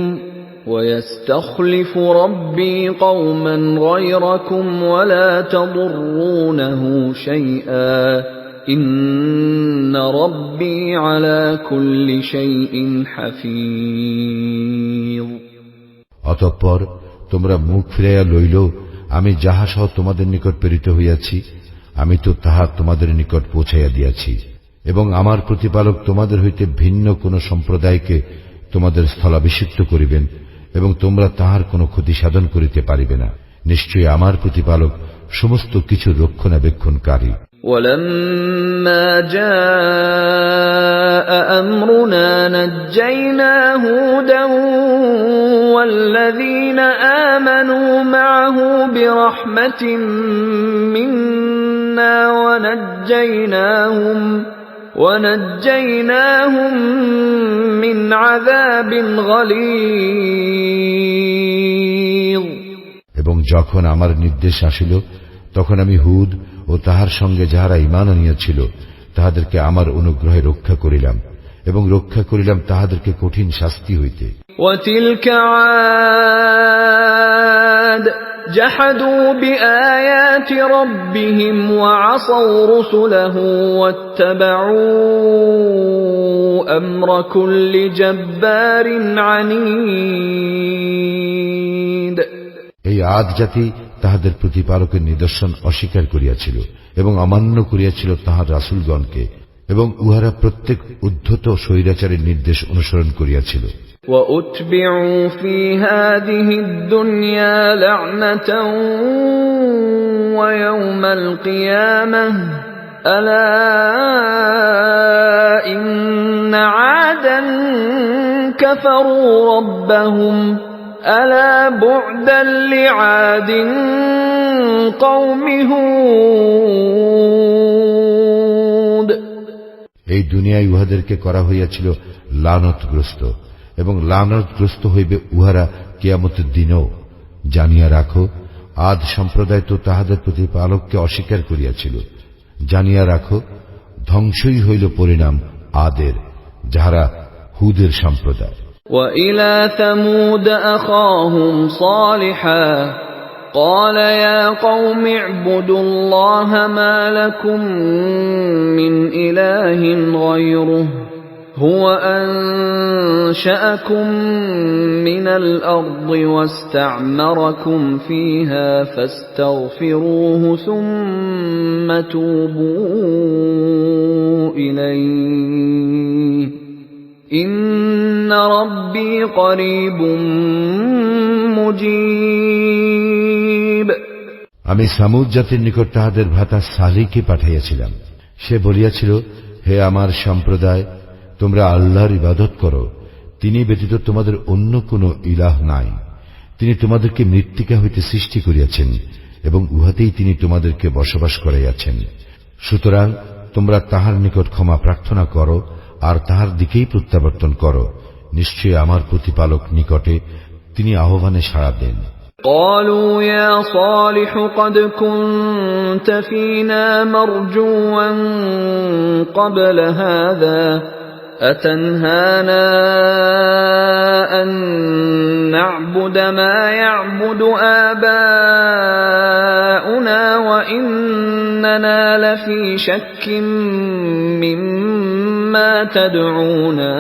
وَيَسْتَخْلِفُ رَبِّي قَوْمًا غَيْرَكُمْ وَلَا تَضُرُّونَهُ شَيْئًا إِنَّ رَبِّي عَلَى كُلِّ شَيْءٍ حَفِيظٌ অতঃপর তোমরা মুখ ফিরাইয়া লইল, আমি যাহা সহ তোমাদের নিকট প্রেরিত হইয়াছি আমি তো তাহা তোমাদের নিকট পৌঁছাইয়া দিয়াছি, এবং আমার প্রতিপালক তোমাদের হইতে ভিন্ন কোন সম্প্রদায়কে তোমাদের স্থলাভিষিক্ত করিবেন এবং তোমরা তাহার কোনো ক্ষতি সাধন করিতে পারিবে না। নিশ্চয়ই আমার প্রতিপালক সমস্ত কিছু রক্ষণাবেক্ষণকারী। وَلَمَّا جَاءَ أَمْرُنَا نَجَّيْنَا هُودًا وَالَّذِينَ آمَنُوا مَعَهُ بِرَحْمَةٍ مِنَّا وَنَجَّيْنَاهُمْ مِنْ عَذَابٍ غَلِيظٍ এবং যখন আমার নির্দেশ আসিল তখন আমি হুদ ও তাহার সঙ্গে যাহারা ঈমান আনিয়াছিল তাহাদেরকে আমার অনুগ্রহে রক্ষা করিলাম এবং রক্ষা করিলাম তাহাদেরকে কঠিন শাস্তি হইতে। وَتِلْكَ عَادٌ جَحَدُوا بِآيَاتِ رَبِّهِمْ وَعَصَوْا رُسُلَهُ وَاتَّبَعُوا أَمْرَ كُلِّ جَبَّارٍ عَنِيدٍ এই আদ জাতি তাহাদের প্রতিপালকের নিদর্শন অস্বীকার করিয়াছিল এবং অমান্য করিয়াছিল তাহার রাসূলগণকে, এবং উহারা প্রত্যেক উদ্ধত স্বৈরাচারের নির্দেশ অনুসরণ করিয়াছিল। وَأُتْبِعُوا فِي هَذِهِ الدُّنْيَا لَعْنَةً وَيَوْمَ الْقِيَامَةِ أَلَا إِنَّ عَادًا كَفَرُوا رَبَّهُمْ أَلَا بُعْدًا لِعَادٍ قَوْمِ هُودٍ এই দুনিয়ায় উহাদেরকে করা হইয়াছিল লানতগ্রস্ত, এবং লানতগ্রস্ত হইবে উহারা কিয়ামতের দিনও। জানিয়া রাখো, আদ সম্প্রদায় তো তাহাদের প্রতিপালককে অস্বীকার করিয়াছিল। জানিয়া রাখো, ধ্বংসই হইল পরিণাম আদের, যাহারা হুদের সম্প্রদায়। وَإِلَى ثَمُودَ أَخَاهُمْ صَالِحًا قَالَ يَا قَوْمِ اعْبُدُوا اللَّهَ مَا لَكُمْ مِنْ إِلَٰهٍ غَيْرُهُ هُوَ أَنشَأَكُم مِّنَ الْأَرْضِ وَاسْتَعْمَرَكُمْ فِيهَا فَاسْتَغْفِرُوهُ ثُمَّ تُوبُوا إِلَيْهِ إِنَّ رَبِّي قَرِيبٌ مُجِيبٌ আমি সামুদ জাতির নিকট তাহাদের ভ্রাতা সালিহকে পাঠাইয়াছিলাম। সে বলিয়াছিল, হে আমার সম্প্রদায়, তোমরা আল্লাহর ইবাদত করো, তিনি ব্যতীত তোমাদের অন্য কোনো ইলাহ নাই। তিনি তোমাদেরকে মৃত্তিকা হইতে সৃষ্টি করিয়াছেন এবং উহাতেই তিনি তোমাদেরকে বসবাস করাইয়াছেন। সুতরাং তোমরা তাহার নিকট ক্ষমা প্রার্থনা করো আর তাহার দিকেই প্রত্যাবর্তন করো। নিশ্চয়ই আমার প্রতিপালক নিকটে, তিনি আহ্বানে সাড়া দেন। قالوا يا صالح قد كنت فينا مرجوا قبل هذا أتنهانا أن نعبد ما يعبد آباؤنا وإننا في شك مما تدعونا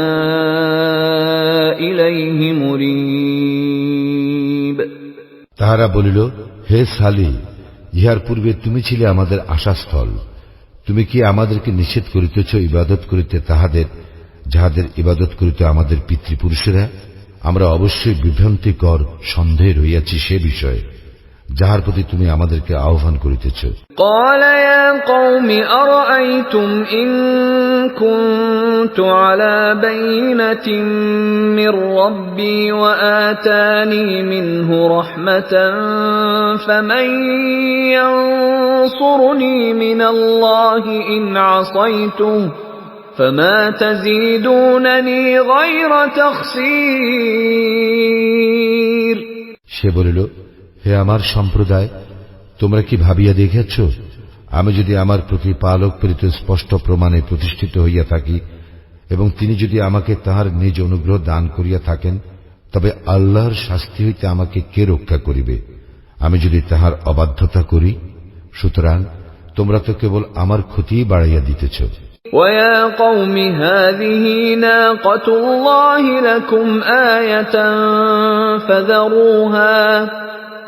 إليه مريب তাহারা বলিল, হে সালিহ, ইহার পূর্বে তুমি ছিলে আমাদের আশাস্থল। তুমি কি আমাদেরকে নিষেধ করিতেছ ইবাদত করিতে তাহাদের, যাহাদের ইবাদত করিতে আমাদের পিতৃপুরুষেরা? আমরা অবশ্যই বিভ্রান্তিকর সন্দেহে রইয়াছি সে বিষয়ে যাহার প্রতি তুমি আমাদেরকে আহ্বান করিতেছ। قال يا قوم أرأيتم إن كنت على بينة من ربي وآتاني منه رحمة فمن ينصرني من الله إن عصيته فما تزيدونني غير تخسير সে বলিল, হে আমার সম্প্রদায়, তোমরা কি ভাবিয়া দেখেছ, আমি যদি আমার প্রতিপালক প্রেরিত স্পষ্ট প্রমাণে প্রতিষ্ঠিত হইয়া থাকি এবং তিনি যদি আমাকে তাহার নিজ অনুগ্রহ দান করিয়া থাকেন, তবে আল্লাহর শাস্তি হইতে আমাকে কে রক্ষা করিবে আমি যদি তাহার অবাধ্যতা করি? সুতরাং তোমরা তো কেবল আমার ক্ষতিই বাড়াইয়া দিতেছ। وَيَا قَوْمِ هَٰذِهِ نَاقَةُ اللَّهِ لَكُمْ آيَةً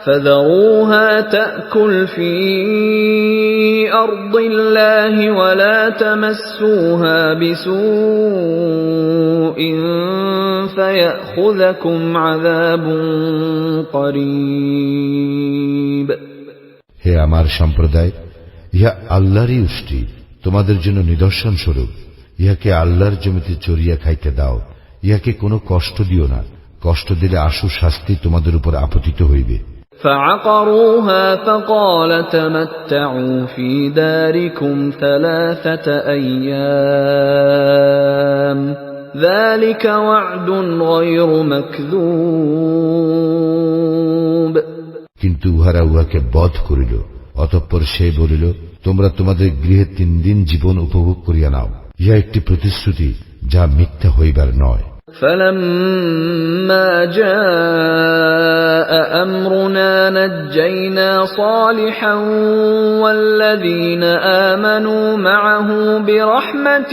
فَذَرُوهَا تَأْكُلْ فِي أَرْضِ اللَّهِ وَلَا تَمَسُّوهَا بِسُوءٍ فَيَأْخُذَكُمْ عَذَابٌ قَرِيبٌ হে আমার সম্প্রদায়, ইহা আল্লাহরই উষ্টি, তোমাদের জন্য নিদর্শন স্বরূপ। ইহাকে আল্লাহর জমিতে চরিয়া খাইতে দাও, ইহাকে কোনো কষ্ট দিও না, কষ্ট দিলে আশু শাস্তি তোমাদের উপর আপতিত হইবে। فعقروها فقال تمتعوا في داركم 3 أيام ذلك وعد غير مكذوب কিন্তু উহারা উহাকে বধ করিল। অতঃপর সে বলিল, তোমরা তোমাদের গৃহে 3 দিন জীবন উপভোগ করিয়া নাও, ইহা একটি প্রতিশ্রুতি যা মিথ্যা হইবার নয়। فَلَمَّا جَاءَ أَمْرُنَا نَجَّيْنَا صَالِحًا وَالَّذِينَ آمَنُوا مَعَهُ بِرَحْمَةٍ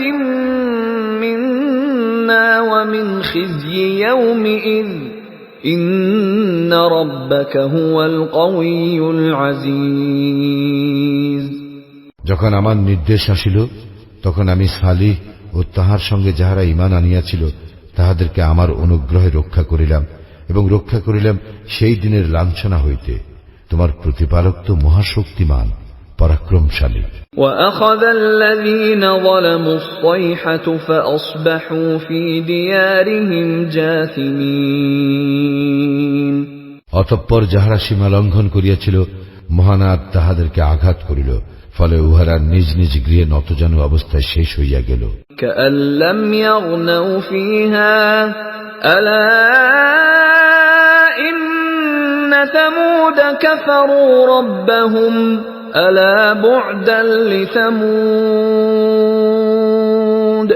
مِنَّا وَمِنْ خِزْيِ يَوْمِئِذٍ إِنَّ رَبَّكَ هُوَ الْقَوِيُّ الْعَزِيزُ যখন আমার নির্দেশ আসিল, তখন আমি সালিহ ও তাহার সঙ্গে যাহারা ঈমান আনিয়াছিল তাহাদেরকে আমার অনুগ্রহে রক্ষা করিলাম এবং রক্ষা করিলাম সেই দিনের লাঞ্ছনা হইতে। তোমার প্রতিপালক তো মহাশক্তিমান, পরাক্রমশালী। وَأَخَذَ الَّذِينَ ظَلَمُوا الصَّيْحَةُ فَأَصْبَحُوا فِي دِيَارِهِمْ جَاثِمِينَ অতঃপর যাহারা সীমা লঙ্ঘন করিয়াছিল, মহানাদ তাহাদেরকে আঘাত করিল, ফলে উহারা নিজ নিজ গৃহে নতজানু অবস্থায় শেষ হইয়া গেল। كَأَن لَّمْ يَغْنَوْا فِيهَا أَلَا إِنَّ ثَمُودَ كَفَرُوا رَبَّهُمْ أَلَا بُعْدًا لِثَمُودَ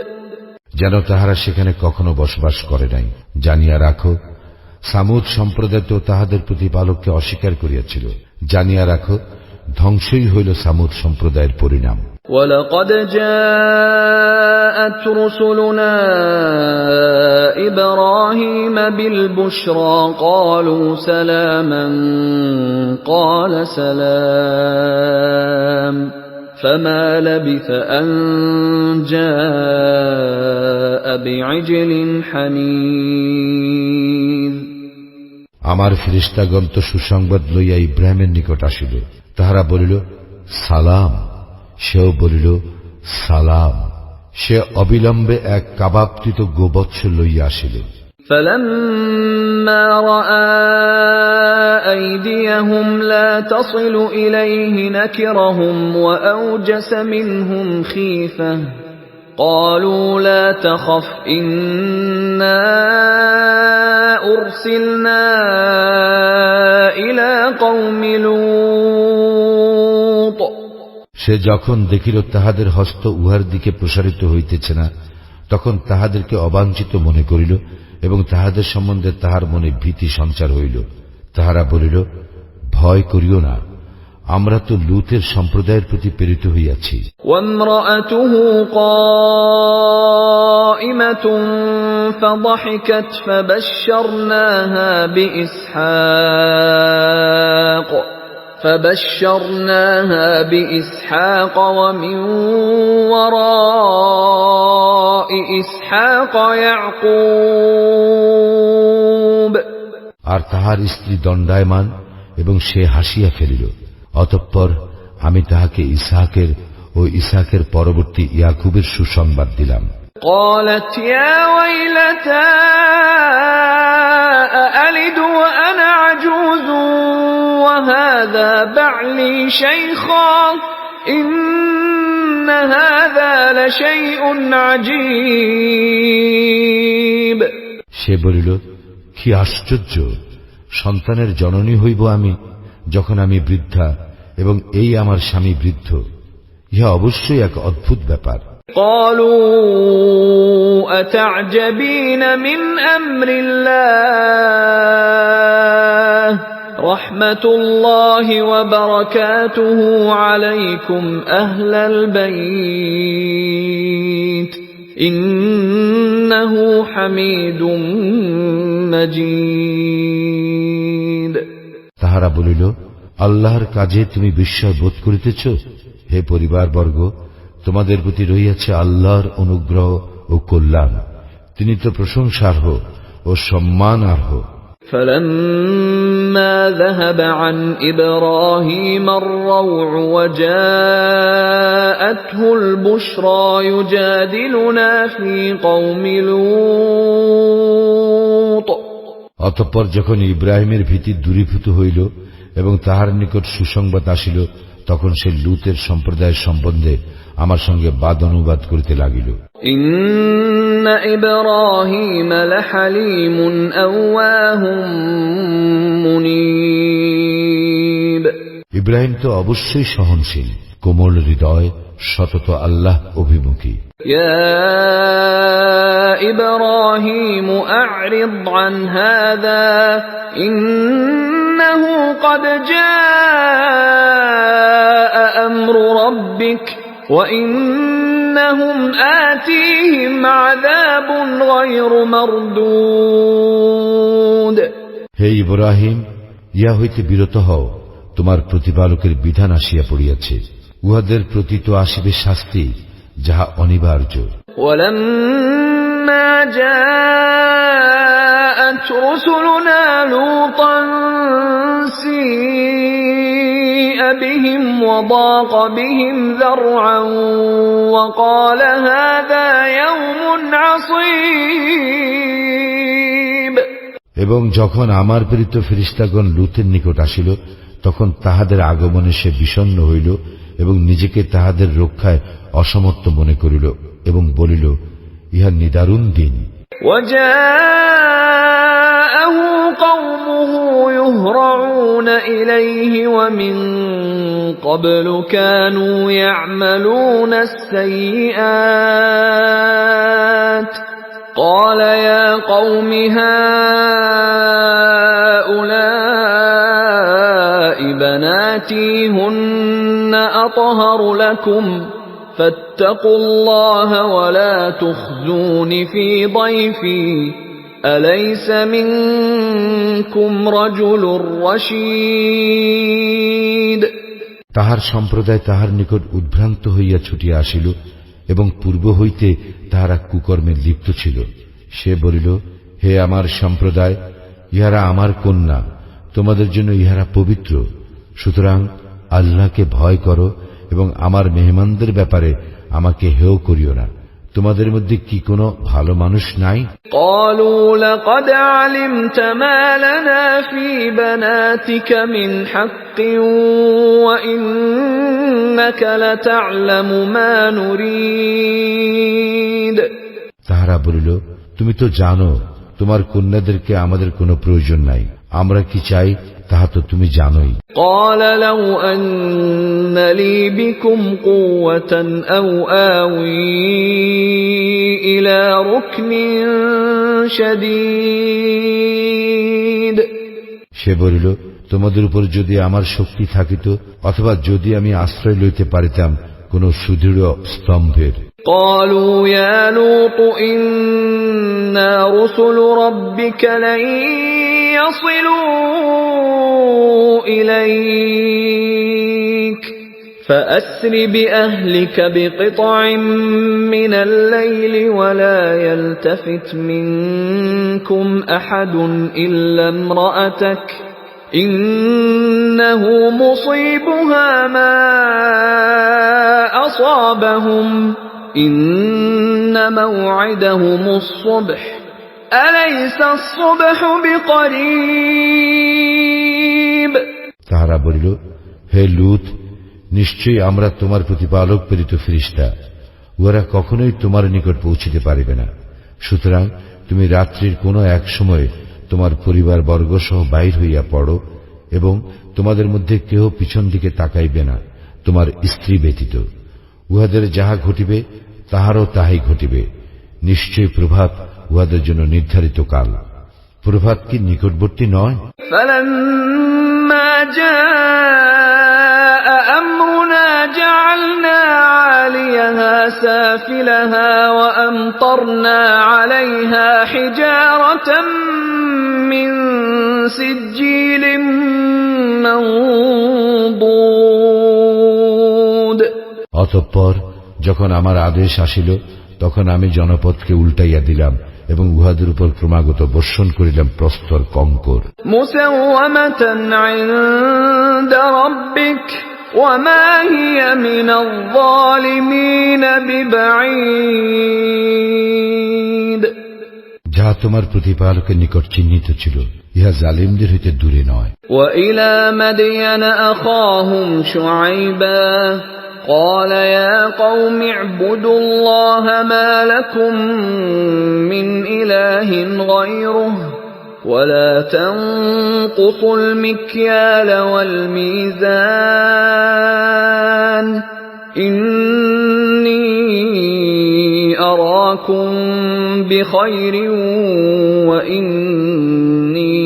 যেন তাহারা সেখানে কখনো বসবাস করে নাই। জানিয়া রাখো, সামুদ সম্প্রদায় তো তাহাদের প্রতিপালককে অস্বীকার করিয়াছিল। জানিয়া রাখো, ধ্বংসই হইল সামুদ সম্প্রদায়ের পরিণাম। وَلَقَدْ جَاءَتْ رُسُلُنَا إِبْرَاهِيمَ بِالْبُشْرَى قَالُوا سَلَامًا قَالَ سَلَامٌ فَمَا لَبِثَ أَن جَاءَ بِعِجْلٍ حَنِيذٍ আমার ফেরেশতাগণ তো সুসংবাদ লইয়া ইব্রাহিমের নিকট আসিল। তাহারা বলিল, সালাম। সেও বলিল, সালাম। সে অবিলম্বে এক কাবাবকৃত গোবৎস লইয়া আসিল। فَلَمَّا رَأَى أَيْدِيَهُمْ لَا تَصِلُ إِلَيْهِ نَكِرَهُمْ وَأَوْجَسَ مِنْهُمْ خِيفَةً قَالُوا لَا تَخَفْ إِنَّا أُرْسِلْنَا إِلَى قَوْمِ لُوطٍ সে যখন দেখিল তাহাদের হস্ত উহার দিকে প্রসারিত হইতেছে না, তখন তাহাদেরকে অবাঞ্ছিত মনে করিল এবং তাহাদের সম্বন্ধে তাহার মনে ভীতি সঞ্চার হইল। তাহারা বলিল, ভয় করিও না, আমরা তো লূতের সম্প্রদায়ের প্রতি প্রেরিত হইয়াছি। وامرأته قائمة فضحكت فبشرناها بإسحاق ومن وراء إسحاق يعقوب। আর তাহার স্ত্রী দণ্ডায়মান এবং সে হাসিয়া ফেলিল। অতঃপর আমি তাহাকে ইসহাকের ও ইসহাকের পরবর্তী ইয়াকুবের সুসংবাদ দিলাম। قالت يا ويلتى أألد وأنا عجوز وهذا بعلي شيخا إن هذا لشيء عجيب। সে বলিল, কি আশ্চর্য, সন্তানের জননী হইব আমি যখন আমি বৃদ্ধা এবং এই আমার স্বামী বৃদ্ধ। ইহা অবশ্যই এক অদ্ভুত ব্যাপার। قالوا أتعجبين من أمر الله رحمة الله وبركاته عليكم أهل البيت إنه حميد مجيد। তাহারা বলিল, আল্লাহর কাজে তুমি বিস্ময় বোধ করিতেছ? হে পরিবারবর্গ, তোমাদের প্রতি রহিয়াছে আল্লাহর অনুগ্রহ ও কল্যাণ। তিনি তো প্রশংসার্হ ও সম্মানার্হ। فلما ذهب عن إبراهيم الروع وجاءته البشرى يجادلنا في قوم لوط। অতঃপর যখন ইব্রাহিমের ভীতি দূরীভূত হইল এবং তাহার নিকট সুসংবাদ আসিল, তখন সে লূতের সম্প্রদায়ের সম্বন্ধে আমার সঙ্গে বাদ অনুবাদ করিতে লাগিল। ইন্না ইব্রাহিম লাহালিমুন আওয়াহুম মুনীব। ইব্রাহিম তো অবশ্যই সহনশীল, কোমল হৃদয়, সতত আল্লাহ অভিমুখী। ইয়া ইব্রাহিম আ'রিদ আন হাযা ইন্নাহু ক্বাদ জাআ আমরু রাব্বিক وَإِنَّهُمْ آتِيهِمْ عَذَابٌ غَيْرُ مَرْدُودٍ। হে ইব্রাহিম, ইহা হইতে বিরত হও, তোমার প্রতিপালকের বিধান আসিয়া পড়িয়াছে, উহাদের প্রতি তো আসিবে শাস্তি, যাহা অনিবার্য। وَلَمَّا جَاءَتْ رُسُلُنَا لُوطًا سِيءَ بِهِمْ وَضَاقَ بِهِمْ ذَرْعًا وَقَالَ هَذَا يَوْمٌ عَصِيبٌ। এবং যখন আমার প্রেরিত ফেরেশতাগণ লূতের নিকট আসিল, তখন তাহাদের আগমনে সে বিষণ্ণ হইল এবং নিজেকে তাহাদের রক্ষায় অসমর্থ মনে করিল এবং বলিল, ইহা নিদারুণ দিন। وَجَاءَهُ قَوْمُهُ يُهْرَعُونَ إِلَيْهِ وَمِن قَبْلُ كَانُوا يَعْمَلُونَ السَّيِّئَاتِ قَالَ يَا قَوْمِ هَؤُلَاءِ بَنَاتِي هُنَّ أَطْهَرُ لَكُمْ فَاتَّقُوا اللَّهَ وَلَا تُخْزُونِ فِي ضَيْفِي أَلَيْسَ مِنكُمْ رَجُلٌ رَشِيدٌ। তাহার সম্প্রদায় তাহার নিকট উদ্ভ্রান্ত হইয়া ছুটিয়া আসিল এবং পূর্ব হইতে তাহারা কুকর্মে লিপ্ত ছিল। সে বলিল, হে আমার সম্প্রদায়, ইহারা আমার কন্যা, তোমাদের জন্য ইহারা পবিত্র, সুতরাং আল্লাহকে ভয় করো এবং আমার মেহমানদের ব্যাপারে আমাকে হেয় করিও না। তোমাদের মধ্যে কি কোনো ভালো মানুষ নাই? قالوا لقد علمت ما لنا في بناتك من حق وإنك لتعلم ما نريد। তাহারা বলিল, তুমি তো জানো তোমার কন্যাদেরকে আমাদের কোনো প্রয়োজন নাই, আমরা কি চাই তাহা তো তুমি জানোই। قال لو أن لي بكم قوة أو آوي إلى ركن شديد। সে বলিল, তোমাদের উপর যদি আমার শক্তি থাকিত, অথবা যদি আমি আশ্রয় লইতে পারিতাম কোন সুদৃঢ় স্তম্ভের। قالوا يا لوط إنا رسل ربك لن يصلوا إليك فأسر بأهلك بقطع من الليل ولا يلتفت منكم أحد إلا امرأتك إنه مصيبها ما أصابهم إن موعدهم الصبح أليس الصبح بقريب তাহারা বলিল, হে লূত, নিশ্চয়ই আমরা তোমার প্রতিপালক প্রেরিত ফেরেশতা, উহারা কখনোই তোমার নিকট পৌঁছিতে পারিবে না। সুতরাং তুমি রাত্রির কোন এক সময়ে তোমার পরিবার বর্গ সহ বাহির হইয়া পড়ো, এবং তোমাদের মধ্যে কেহ পিছন দিকে তাকাইবে না, তোমার স্ত্রী ব্যতীত। উহাদের যাহা ঘটিবে তাহারও তাহাই ঘটিবে। নিশ্চয়ই প্রভাত উহাদের জন্য নির্ধারিত কাল। প্রভাত কি নিকটবর্তী নয়? فلما جاء أمرنا جعلنا عاليها سافلها وأمطرنا عليها حجارة من سجيل منضود অতঃপর যখন আমার আদেশ আসিল, তখন আমি জনপদকে উল্টাইয়া দিলাম এবং উহাদের উপর ক্রমাগত বর্ষণ করিলাম প্রস্তর কঙ্কর। মুসাওয়ামাতান ইনদা রাব্বিক ওয়া মা হিয়া মিনাল যালিমিন বিবাঈদ, যাহা তোমার প্রতিপালকের নিকট চিহ্নিত ছিল, ইহা জালিমদের হইতে দূরে নয়। ওয়া ইলা মাদয়ান আখাহুম শুআইবা قال يا قوم اعبدوا الله ما لكم من إله غيره ولا تنقصوا المكيال والميزان إني أراكم بخير وإني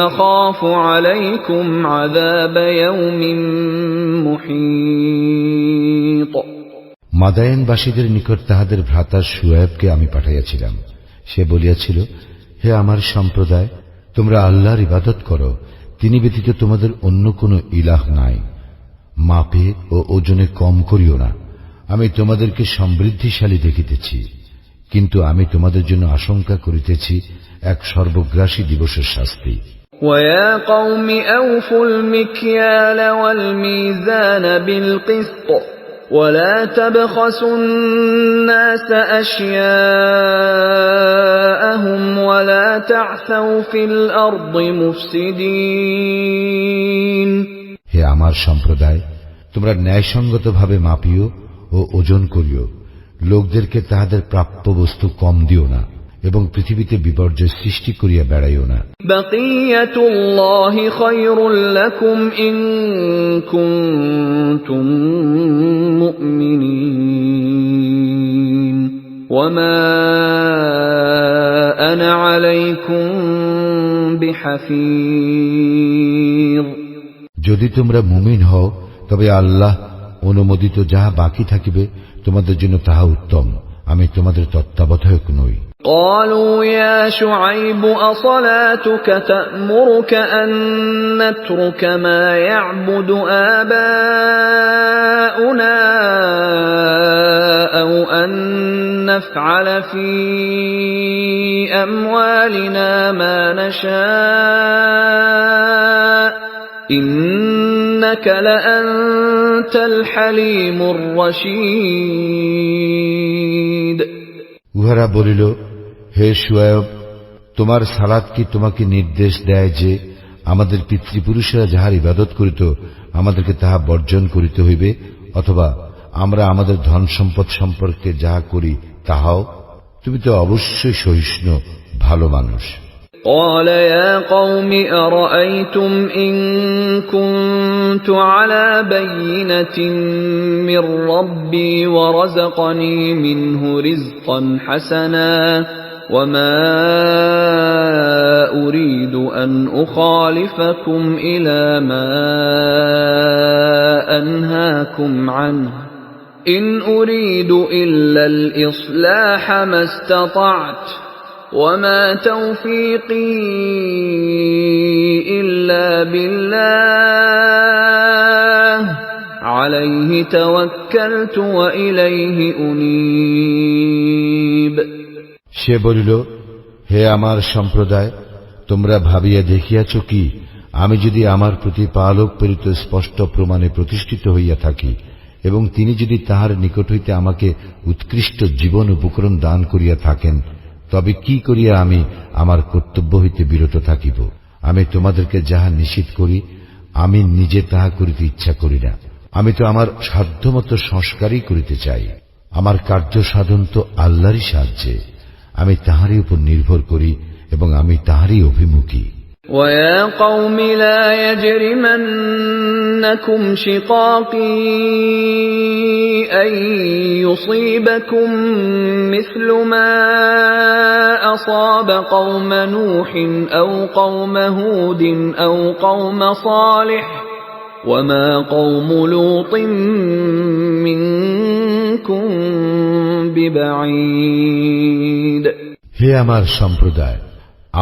أخاف عليكم عذاب يوم محيط। মাদায়েনবাসীদের নিকট তাহাদের ভ্রাতা শুআয়বকে আমি পাঠাইয়াছিলাম। সে বলিয়াছিল, হে আমার সম্প্রদায়, তোমরা আল্লাহর ইবাদত করো, তিনি ব্যতীত তোমাদের অন্য কোন ইলাহ নাই। মাপে ও ওজনে কম করিও না। আমি তোমাদেরকে সমৃদ্ধিশালী দেখিতেছি, কিন্তু আমি তোমাদের জন্য আশঙ্কা করিতেছি এক সর্বগ্রাসী দিবসের শাস্তি। وَيَا قَوْمِ أَوْفُوا الْمِكْيَالَ وَالْمِيزَانَ بِالْقِسْطِ وَلَا تَبْخَسُوا النَّاسَ أَشْيَاءَهُمْ وَلَا تَعْثَوْا فِي الْأَرْضِ مُفْسِدِينَ। হে আমার সম্প্রদায়, তোমরা ন্যায়সঙ্গতভাবে মাপিও ও ওজন করিও, লোকদেরকে তাহাদের প্রাপ্য বস্তু কম দিও না এবং পৃথিবীতে বিপর্যয় সৃষ্টি করিয়া বেড়াইও না। বাকিয়াতুল্লাহি খায়রুল লাকুম ইন কুনতুম মুমিনিন ওয়া মা আনা আলাইকুম বিহাফিজ। যদি তোমরা মুমিন হও, তবে আল্লাহ অনুমোদিত যাহা বাকি থাকিবে তোমাদের জন্য তাহা উত্তম, আমি তোমাদের তত্ত্বাবধায়ক নই। قالوا يا شعيب أصلاتك تأمرك أن نترك ما يعبد آباؤنا أو أن نفعل في أموالنا ما نشاء إنك لأنت الحليم الرشيد। উহারা বলিল, হে শুআয়ব, তোমার সালাত কি তোমাকে নির্দেশ দেয় যে আমাদের পিতৃপুরুষেরা যাহার ইবাদত করিত আমাদেরকে তাহা বর্জন করিতে হইবে, অথবা আমরা আমাদের ধন সম্পদ সম্পর্কে যাহা করি তাহাও? তুমি তো অবশ্যই সহিষ্ণু, ভালো মানুষ। قال يا قوم أرأيتم إن كنت على بينة من ربي ورزقني منه رزقا حسنا وما أريد أن أخالفكم إلى ما أنهاكم عنه إن أريد إلا الإصلاح ما استطعت وما توفيقي إلا بالله عليه توكلت وإليه أنيب সে বলিল, হে আমার সম্প্রদায়, তোমরা ভাবিয়া দেখিয়াছ কি, আমি যদি আমার প্রতিপালক প্রেরিত স্পষ্ট প্রমাণে প্রতিষ্ঠিত হইয়া থাকি এবং তিনি যদি তাহার নিকট হইতে আমাকে উৎকৃষ্ট জীবন উপকরণ দান করিয়া থাকেন, তবে কি করিয়া আমি আমার কর্তব্য হইতে বিরত থাকিব? আমি তোমাদেরকে যাহা নিষেধ করি, আমি নিজে তাহা করিতে ইচ্ছা করি না। আমি তো আমার সাধ্যমতো সংস্কারই করিতে চাই। আমার কার্য সাধন তো আল্লাহরই সাহায্যে। আমি তাহারই উপর নির্ভর করি এবং আমি তাহারই অভিমুখী। وَيَا قَوْمِ لَا يَجْرِمَنَّكُمْ شِقَاقِي أَن يُصِيبَكُم مِّثْلُ مَا أَصَابَ قَوْمَ نُوحٍ أَوْ قَوْمَ هُودٍ أَوْ قَوْمَ صَالِحٍ وَمَا قَوْمُ لُوطٍ مِّنكُم بِبَعِيدٍ হে আমার সম্প্রদায়,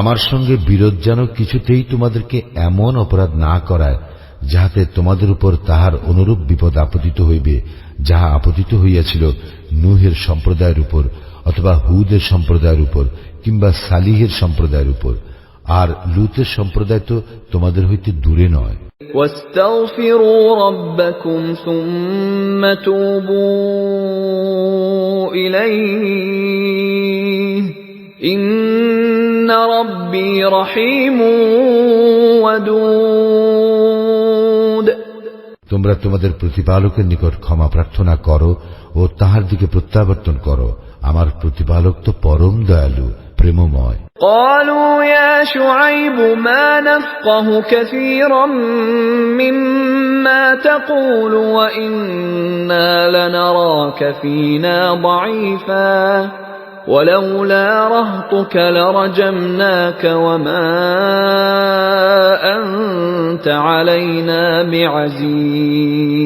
আমার সঙ্গে বিরোধ যেন কিছুতেই তোমাদেরকে এমন অপরাধ না করায় যাহাতে তোমাদের উপর তাহার অনুরূপ বিপদ আপতিত হইবে, যাহা আপতিত হইয়াছিল নূহের সম্প্রদায়ের উপর অথবা হুদের সম্প্রদায়ের উপর কিংবা সালিহের সম্প্রদায়ের উপর। আর লুতের সম্প্রদায় তো তোমাদের হইতে দূরে নয়। واستغفروا ربكم ثم توبوا إليه إن ربي رحيم ودود তোমরা তোমাদের প্রতিপালকের নিকট ক্ষমা প্রার্থনা করো ও তাহার দিকে প্রত্যাবর্তন করো। আমার প্রতিপালক তো পরম দয়ালু, প্রেমময়। قالوا يا شعيب ما نفقه كثيرا مما تقول وإنا لنراك فينا ضعيفا ولولا رهطك لرجمناك وما أنت علينا بعزيز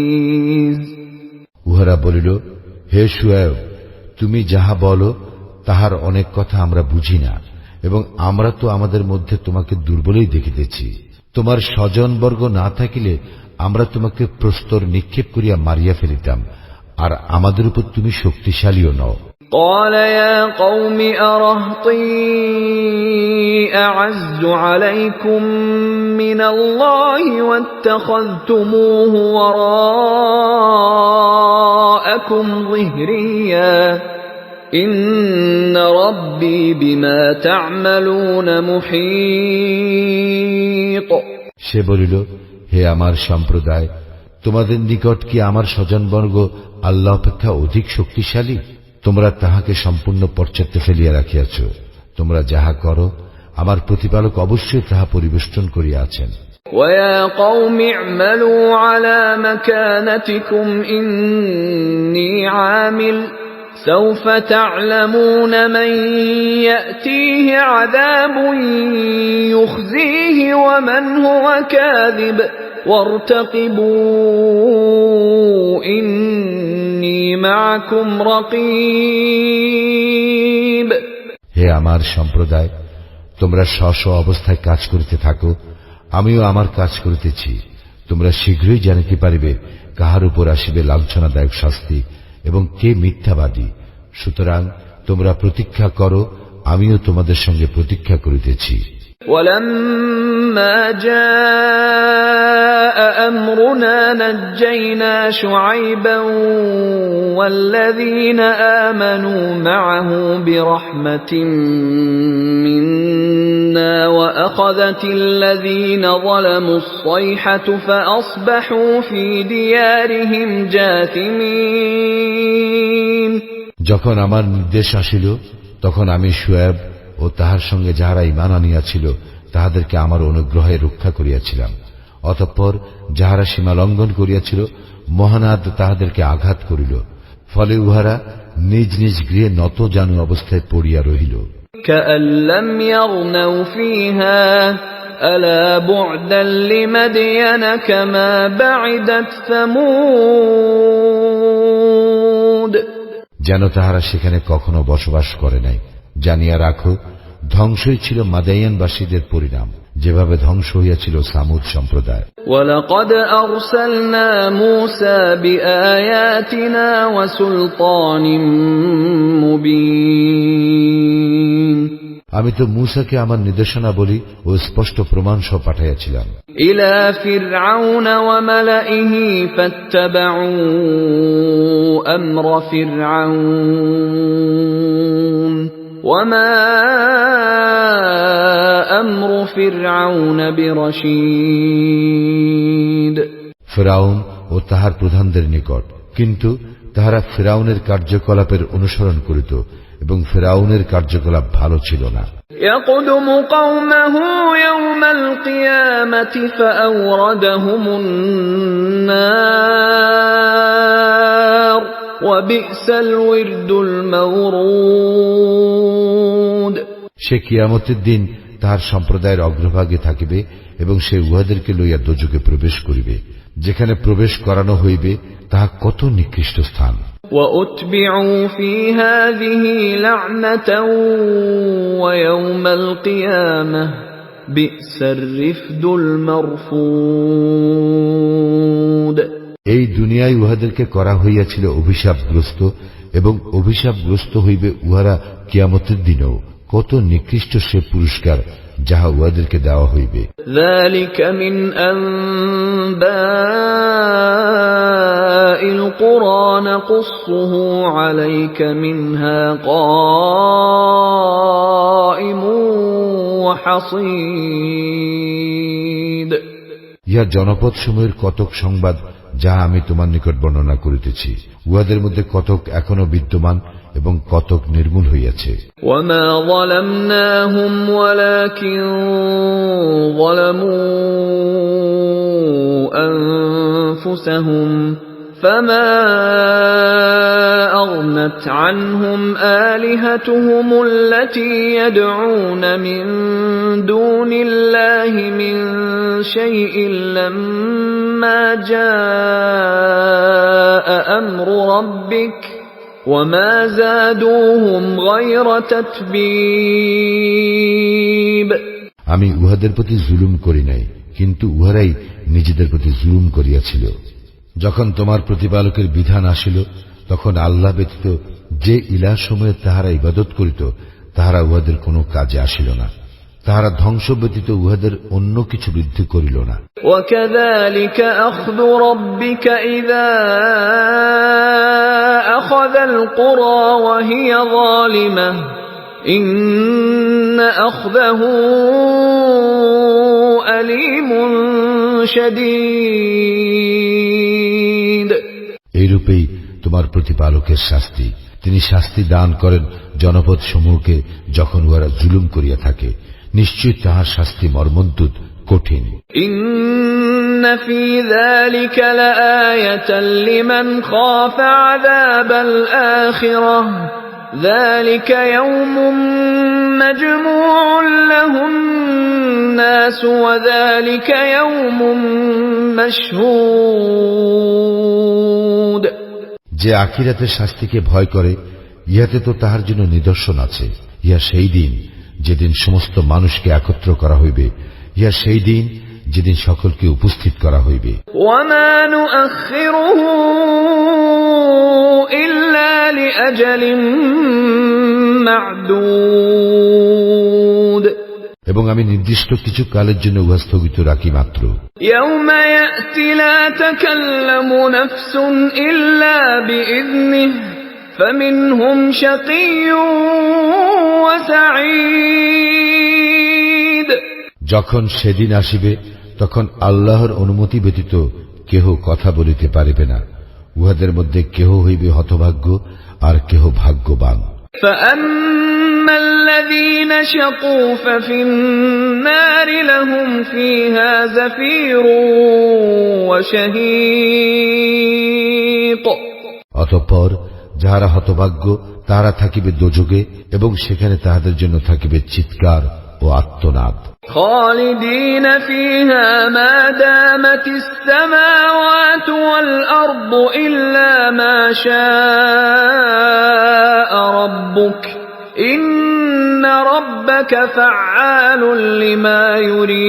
উহারা বলিল, হে শুআয়ব, তুমি যাহা বলো তাহার অনেক কথা আমরা বুঝি না এবং আমরা তো আমাদের মধ্যে তোমাকে দুর্বলই দেখিতেছি। তোমার স্বজনবর্গ না থাকিলে আমরা তোমাকে প্রস্তর নিক্ষেপ করিয়া মারিয়া ফেলিতাম, আর আমাদের উপর তুমি শক্তিশালীও নও। قال يا قوم أرهطي أعز عليكم من الله واتخذتموه وراءكم ظهريا إن ربي بما تعملون محيط সে বলিল, হে আমার সম্প্রদায়, তোমাদের নিকট কি আমার স্বজনবর্গ আল্লাহ অপেক্ষা অধিক শক্তিশালী? তোমরা তাহাকে সম্পূর্ণ পশ্চাতে ফেলিয়া রাখিয়াছ। তোমরা যাহা করো আমার প্রতিপালক অবশ্যই তাহা পরিবেষ্টন করিয়া আছেন। وَيَا قَوْمِ اعْمَلُوا عَلَى مَكَانَتِكُمْ إِنِّي عَامِلٌ سَوْفَ تَعْلَمُونَ مَنْ يَأْتِيهِ عَذَابٌ يُخْزِيهِ وَمَنْ هُوَ كَاذِبٌ وَارْتَقِبُوا إِنِّي مَعَكُمْ رَقِيبٌ হে আমার সম্প্রদায়, তোমরা স্ব অবস্থায় কাজ করিতে থাকো, আমিও আমার কাজ করিতেছি। তোমরা শীঘ্রই জানিতে পারিবে কাহার উপর আসিবে লাঞ্ছনাদায়ক শাস্তি এবং কে মিথ্যাবাদী। সুতরাং তোমরা প্রতীক্ষা করো, আমিও তোমাদের সঙ্গে প্রতীক্ষা করিতেছি। وَلَمَّا جَاءَ أَمْرُنَا نَجَّيْنَا شُعَيْبًا وَالَّذِينَ آمَنُوا مَعَهُ بِرَحْمَةٍ مِنَّا وَأَخَذَتِ الَّذِينَ ظَلَمُوا الصَّيْحَةُ فَأَصْبَحُوا فِي دِيَارِهِمْ جَاثِمِينَ যখন আমার নির্দেশ আসিল, তখন আমি শুআয়ব ও তাহার সঙ্গে যাহারা ঈমান আনিয়াছিল তাহাদেরকে আমার অনুগ্রহে রক্ষা করিয়াছিলাম। অতঃপর যাহারা সীমা লঙ্ঘন করিয়াছিল মহানাদ তাহাদেরকে আঘাত করিল, ফলে উহারা নিজ নিজ গৃহে নত জানু অবস্থায় পড়িয়া রহিল। كأن لم يغنوا فيها ألا بعدا لمدين كما بعدت ثمود যেন তাহারা সেখানে কখনো বসবাস করে নাই। জানিয়া রাখো, ধ্বংসই ছিল মাদায়ানবাসীদের পরিণাম, যেভাবে ধ্বংস হইয়াছিল সামুদ সম্প্রদায়। وَلَقَدْ أَرْسَلْنَا مُوسَى بِآيَاتِنَا وَسُلْطَانٍ مُبِينٍ আমি তো মূসাকে আমার নির্দেশনাবলী ও স্পষ্ট প্রমাণ সহ পাঠাইয়াছিলাম إِلَى فِرْعَوْنَ وَمَلَئِهِ فَاتَّبَعُوا أَمْرَ فِرْعَوْنَ وَمَا أَمْرُ فِرْعَوْنَ بِرَشِيدٍ ফিরআউন ও তাহার প্রধানদের নিকট, কিন্তু তাহারা ফিরআউনের কার্যকলাপের অনুসরণ করিত এবং ফিরআউনের কার্যকলাপ ভালো ছিল না। يقدم قومه يوم القيامة فأوردهم النار وبئس الورد المورود সে কিয়ামতের দিন তাহার সম্প্রদায়ের অগ্রভাগে থাকিবে এবং সে উহাদেরকে লইয়া দোজকে প্রবেশ করিবে, যেখানে প্রবেশ করানো হইবে তাহা কত নিকৃষ্ট স্থান। وَأُتْبِعُوا فِي هَذِهِ لَعْنَةً وَيَوْمَ الْقِيَامَةِ بِئْسَ الرِّفْدُ الْمَرْفُودُ এই দুনিয়ায় উহাদেরকে করা হইয়াছিল অভিশাপগ্রস্ত, এবং অভিশাপগ্রস্ত হইবে উহারা কিয়ামতের দিনেও। কত নিকৃষ্ট সে পুরস্কার যাহা উহাদেরকে দেওয়া হইবে। ذَلِكَ مِنْ أَنْبَاءِ الْقُرَى نَقُصُّهُ عَلَيْكَ مِنْهَا قَائِمٌ وَحَصِيدٌ ইহা জনপদ সমূহের কতক সংবাদ যাহা আমি তোমার নিকট বর্ণনা করিতেছি। উহাদের মধ্যে কতক এখনো বিদ্যমান এবং কতক নির্মূল হইয়াছে। وَمَا ظَلَمْنَاهُمْ وَلَكِنْ ظَلَمُوا أَنفُسَهُمْ فَمَا أَغْنَتْ عَنْهُمْ آلِهَتُهُمُ الَّتِي يَدْعُونَ مِن دُونِ اللَّهِ مِن شَيْءٍ لَّمَّا جَاءَ أَمْرُ رَبِّكَ وَمَا زَادُوهُمْ غَيْرَ تَتْبِيبٍ আমি উহাদের প্রতি জুলুম করি নাই, কিন্তু উহারাই নিজেদের প্রতি জুলুম করিয়াছিল। যখন তোমার প্রতিপালকের বিধান আসিল, তখন আল্লাহ ব্যতীত যে ইলাহসমূহের তাহারা ইবাদত করিত, তাহারা উহাদের কোনো কাজে আসিল না। তাহারা ধ্বংস ব্যতীত উহাদের অন্য কিছু বৃদ্ধি করিল না। وَكَذَلِكَ أَخْذُ رَبِّكَ إِذَا أَخَذَ الْقُرَى وَهِيَ ظَالِمَةٌ إِنَّ أَخْذَهُ أَلِيمٌ شَدِيدٌ এইরূপেই তোমার প্রতিপালকের শাস্তি, তিনি শাস্তি দান করেন জনপদ সমূহকে যখন উহারা জুলুম করিয়া থাকে। নিশ্চয় তাহার শাস্তি মর্মন্তুদ, কঠিন। إِنَّ فِي ذَلِكَ لَآيَةً لِمَنْ خَافَ عَذَابَ الْآخِرَةِ ذَلِكَ يَوْمٌ مَّجْمُوعٌ لَهُ النَّاسُ وَذَلِكَ يَوْمٌ مَّشْهُودٌ যে আখিরাতের শাস্তিকে ভয় করে, ইহাতে তো তাহার জন্য নিদর্শন আছে। ইহা সেই দিন যেদিন সমস্ত মানুষকে একত্র করা হইবে, ইহা সেই দিন যেদিন সকলকে উপস্থিত করা হইবে। وَمَا نُؤَخِّرُهُ إِلَّا لِأَجَلٍ مَّعْدُودٍ এবং আমি নির্দিষ্ট কিছু কালের জন্য উহা স্থগিত রাখি মাত্র। يَوْمَ يَأْتِي لَا تَكَلَّمُ نَفْسٌ إِلَّا بِإِذْنِهِ فَمِنْهُمْ شَقِيٌّ وَسَعِيدٌ যখন সেদিন আসিবে, তখন আল্লাহর অনুমতি ব্যতীত কেহ কথা বলিতে পারিবে না। উহাদের মধ্যে কেহ হইবে হতভাগ্য, আর কেহ ভাগ্যবান। فَأَمَّا الَّذِينَ شَقُوا فَفِي النَّارِ لَهُمْ فِيهَا زَفِيرٌ وَشَهِيقٌ অতঃপর যাহারা হতভাগ্য, তাহারা থাকিবে দোজগে, এবং সেখানে তাহাদের জন্য থাকিবে চিৎকার ও আর্তনাদ। خالدين فيها ما دامت السماوات والأرض إلا ما شاء ربك إن ربك فعال لما يريد।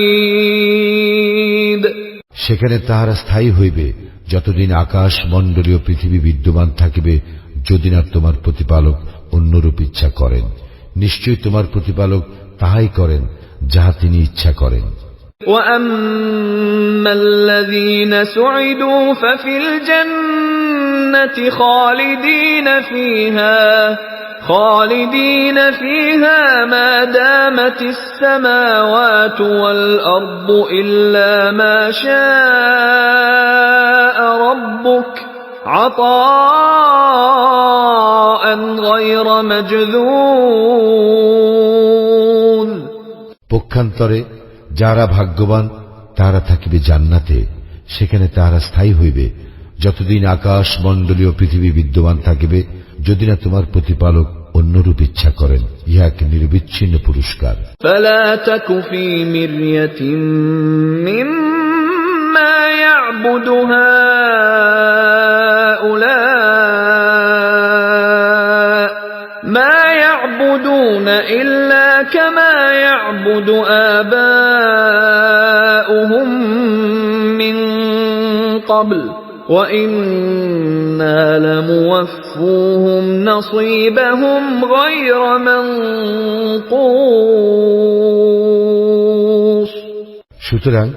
সেখানে তাহারা স্থায়ী হইবে যতদিন আকাশ মণ্ডলীয় পৃথিবী বিদ্যমান থাকিবে, যদি না তোমার প্রতিপালক অন্যরূপ ইচ্ছা করেন। নিশ্চয়ই তোমার প্রতিপালক তাহাই করেন যাহা তিনি ইচ্ছা করেন। وَأَمَّا الَّذِينَ سُعِدُوا فَفِي الْجَنَّةِ خَالِدِينَ فِيهَا مَا دَامَتِ السَّمَاوَاتُ وَالْأَرْضُ إِلَّا مَا شَاءَ رَبُّكَ عَطَاءً غَيْرَ مَجْذُوذٍ। পক্ষান্তরে যারা ভাগ্যবান তারা থাকিবে জান্নাতে, সেখানে তাহারা স্থায়ী হইবে যতদিন আকাশ মণ্ডলীয় পৃথিবী বিদ্যমান থাকিবে, যদি না তোমার প্রতিপালক অন্যরূপ ইচ্ছা করেন। ইহা এক নিরবিচ্ছিন্ন পুরস্কার। فَلَا تَكُ فِي مِرْيَةٍ مِّمَّا يَعْبُدُ هَؤُلَاءِ مَا يَعْبُدُونَ إِلَّا كَمَا يَعْبُدُ آبَاؤُهُم مِّن قَبْلُ وَإِنَّا لَمُوَفُّوهُمْ نَصِيبَهُمْ غَيْرَ مَنقُوصٍ। সুতরাং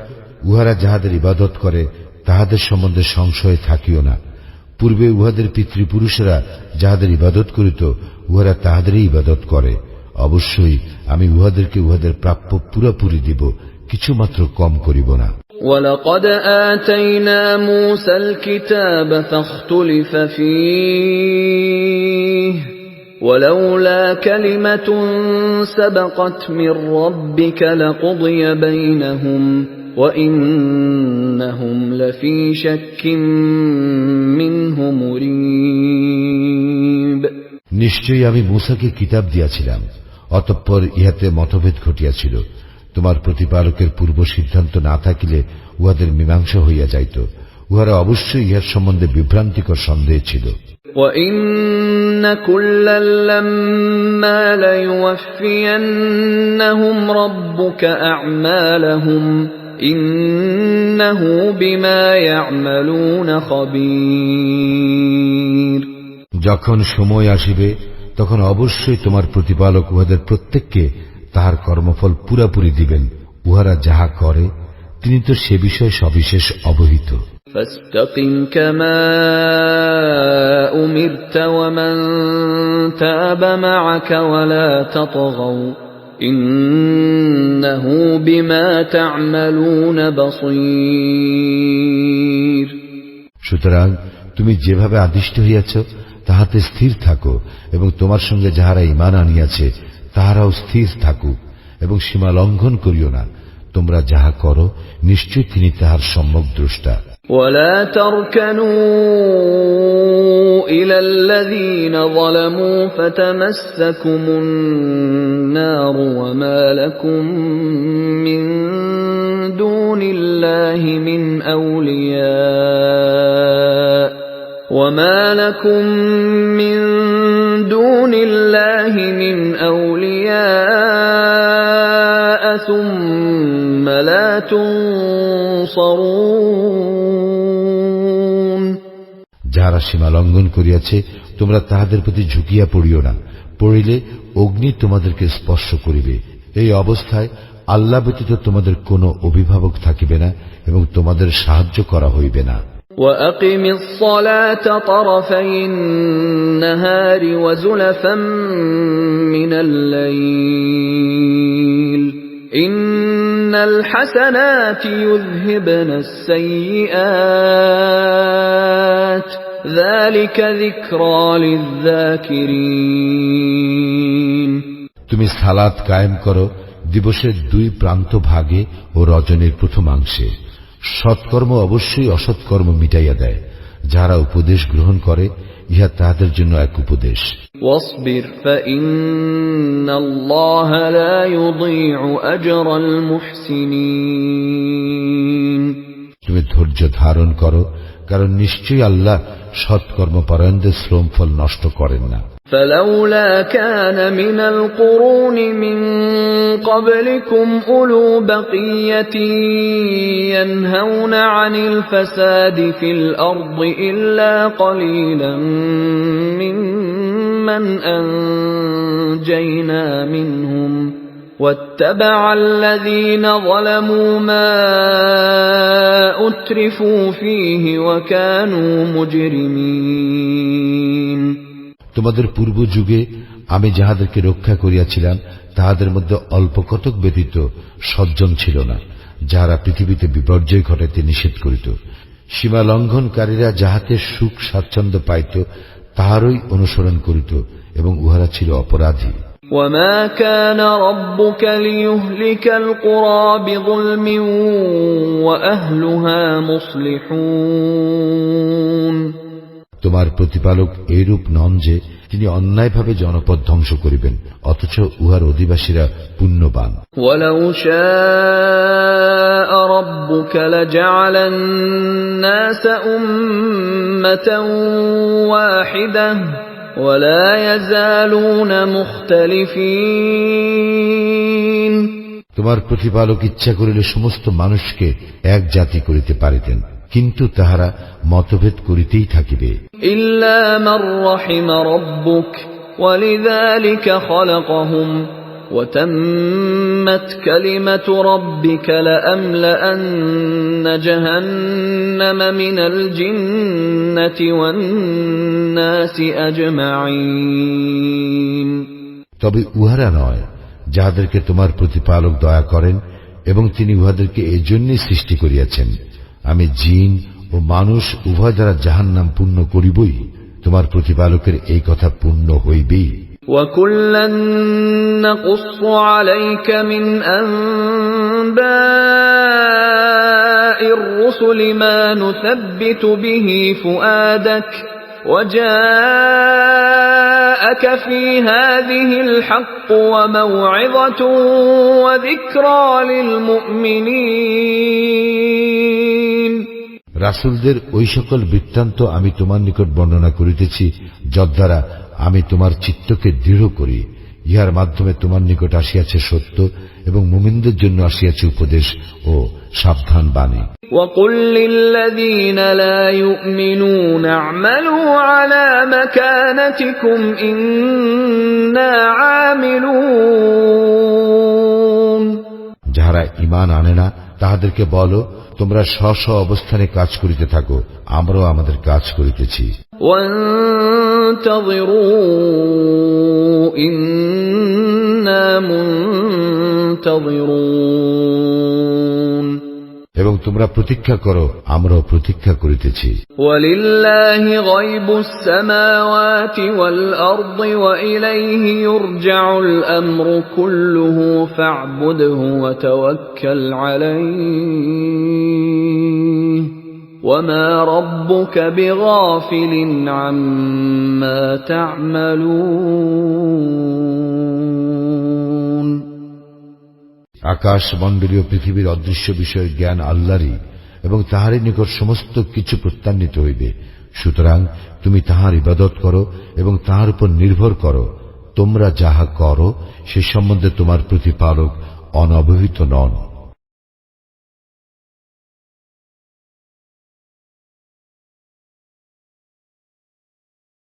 উহারা যাহাদের ইবাদত করে তাহাদের সম্বন্ধে সংশয় থাকিও না। পূর্বে উহাদের পিতৃপুরুষেরা যাহাদের ইবাদত করিত, উহারা তাহাদেরই ইবাদত করে। অবশ্যই আমি উহাদেরকে উহাদের প্রাপ্য পুরাপুরি দিব, কিছুমাত্র কম করিব না। وَلَقَدْ آتَيْنَا مُوسَى الْكِتَابَ فَاخْتُلِفَ فِيهِ وَلَوْلَا كَلِمَةٌ سَبَقَتْ مِنْ رَبِّكَ لَقُضِيَ بَيْنَهُمْ وَإِنَّهُمْ لَفِي شَكٍّ مِّنْهُ مُرِيبٍ। নিশ্চয়ই আমি মূসাকে কিতাব দিয়াছিলাম, অতঃপর ইহাতে মতভেদ ঘটিয়াছিল। তোমার প্রতিপালকের পূর্ব সিদ্ধান্ত না থাকিলে উহাদের মীমাংসা হইয়া যাইত। উহারা অবশ্যই ইহার সম্বন্ধে বিভ্রান্তিকর সন্দেহ ছিল। وَإِنَّ كُلًّا لَّمَّا لَيُوَفِّيَنَّهُمْ رَبُّكَ أَعْمَالَهُمْ إِنَّهُ بِمَا يَعْمَلُونَ خَبِيرٌ। যখন সময় আসিবে তখন অবশ্যই তোমার প্রতিপালক উহাদের প্রত্যেককে তাহার কর্মফল পুরাপুরি দিবেন। উহারা যাহা করে তিনি তো সে বিষয়ে সবিশেষ অবহিত। فاستقم كما أمرت ومن تاب معك ولا تطغوا إنه بما تعملون بصير। সুতরাং তুমি যেভাবে আদিষ্ট হইয়াছ তাহাতে স্থির থাকো, এবং তোমার সঙ্গে যাহারা ঈমান আনিয়াছে তাহারাও স্থির থাকুক, এবং সীমা লঙ্ঘন করিও না। তোমরা যাহা করো নিশ্চয় তিনি তাহার সম্যক দ্রষ্টা। ولا تركنوا إلى الذين ظلموا فتمسكم النار وما لكم من دون الله من أولياء ثم لا تنصرون। যাহারা সীমা লঙ্ঘন করিয়াছে তোমরা তাহাদের প্রতি ঝুঁকিয়া পড়িও না, পড়িলে অগ্নি তোমাদেরকে স্পর্শ করিবে। এই অবস্থায় আল্লাহ ব্যতীত তোমাদের কোনো অভিভাবক থাকিবে না এবং তোমাদের সাহায্য করা হইবে না। وَأَقِمِ الصَّلَاةَ طَرَفَيِ النَّهَارِ وَزُلَفًا مِّنَ اللَّيْلِ إِنَّ الْحَسَنَاتِ يُذْهِبْنَ السَّيِّئَاتِ ذَلِكَ ذِكْرَى لِلذَّاكِرِينَ। তুমি সালাত কায়েম করো দিবসের দুই প্রান্ত ভাগে ও রজনীর প্রথমাংশে। সৎকর্ম অবশ্যই অসৎকর্ম মিটাইয়া দেয়। যারা উপদেশ গ্রহণ করে ইহা তাহাদের জন্য এক উপদেশ। واصبر فإن الله لا يضيع أجر المحسنين। তুমি ধৈর্য ধারণ করো, কারণ নিশ্চয়ই আল্লাহ সৎকর্মপরায়ণদের শ্রম ফল নষ্ট করেন না। فلولا كان من القرون من قبلكم أولو بقية ينهون عن الفساد في الأرض إلا قليلا ممن أنجينا منهم واتبع الذين ظلموا ما أترفوا فيه وكانوا مجرمين। তোমাদের পূর্ব যুগে আমি যাহাদেরকে রক্ষা করিয়াছিলাম তাহাদের মধ্যে অল্প কতক ব্যতীত সজ্জন ছিল না, যাহারা পৃথিবীতে বিপর্যয় ঘটাইতে নিষেধ করিত। সীমা লঙ্ঘনকারীরা যাহাতে সুখ স্বাচ্ছন্দ্য পাইত তাহারই অনুসরণ করিত এবং উহারা ছিল অপরাধী। وما كان ربك ليهلك القرى بظلم وأهلها مصلحون। তোমার প্রতিপালক এইরূপ নন যে তিনি অন্যায়ভাবে জনপদ ধ্বংস করিবেন অথচ উহার অধিবাসীরা পুণ্যবান। ولو شاء ربك لجعل الناس أمة واحدة ولا يزالون مختلفين। তোমার প্রতিপালক ইচ্ছা করিলে সমস্ত মানুষকে এক জাতি করিতে পারিতেন, কিন্তু তাহারা মতভেদ করিতেই থাকিবে। إلا من رحم ربك ولذلك خلقهم وتمت كلمة ربك لأملأن جهنم من الجنة والناس أجمعين। তবে উহারা নয় যাহাদেরকে তোমার প্রতিপালক দয়া করেন এবং তিনি উহাদেরকে এজন্যই সৃষ্টি করিয়াছেন, আমি জিন ও মানুষ উভয় দ্বারা জাহান্নাম পূর্ণ করিবই। তোমার প্রতিপালকের এই কথা পূর্ণ হইবেই। وَكُلًّا نَّقُصُّ عَلَيْكَ مِنْ أَنبَاءِ الرُّسُلِ مَا نُثَبِّتُ بِهِ فُؤَادَكَ وَجَاءَكَ فِي هَٰذِهِ الْحَقُّ وَمَوْعِظَةٌ وَذِكْرَىٰ لِلْمُؤْمِنِينَ। রাসূলদের ওই সকল বৃত্তান্ত আমি তোমার নিকট বর্ণনা করিতেছি যদ্বারা আমি তোমার চিত্তকে দৃঢ় করি। ইহার মাধ্যমে তোমার নিকট আসিয়াছে সত্য এবং মুমিনদের জন্য আসিয়াছে উপদেশ ও সাবধান বাণী। وَقُل لِّلَّذِينَ لَا يُؤْمِنُونَ اعْمَلُوا عَلَىٰ مَكَانَتِكُمْ إِنَّا عَامِلُونَ। যাহারা ঈমান আনে না তাহাদেরকে বলো, তোমরা স্ব স্ব অবস্থানে কাজ করিতে থাকো, আমরাও আমাদের কাজ করিতেছি। وَانتَظِرُوا إِنَّا مُنتَظِرُونَ। এবং তোমরা প্রতীক্ষা করো, আমরাও প্রতীক্ষা করিতেছি। وَلِلَّهِ غَيْبُ السَّمَاوَاتِ وَالْأَرْضِ وَإِلَيْهِ يُرْجَعُ الْأَمْرُ كُلُّهُ فَاعْبُدْهُ وَتَوَكَّلْ عَلَيْهِ وَمَا رَبُّكَ بِغَافِلٍ عَمَّا تَعْمَلُونَ। আকাশ মণ্ডলীয় পৃথিবীর অদৃশ্য বিষয়ের জ্ঞান আল্লাহরই এবং তাহারই নিকট সমস্ত কিছু প্রত্যান্বিত হইবে। সুতরাং তুমি তাহার ইবাদত করো এবং তাহার উপর নির্ভর করো। তোমরা যাহা করো সে সম্বন্ধে তোমার প্রতিপালক অনবহিত নন।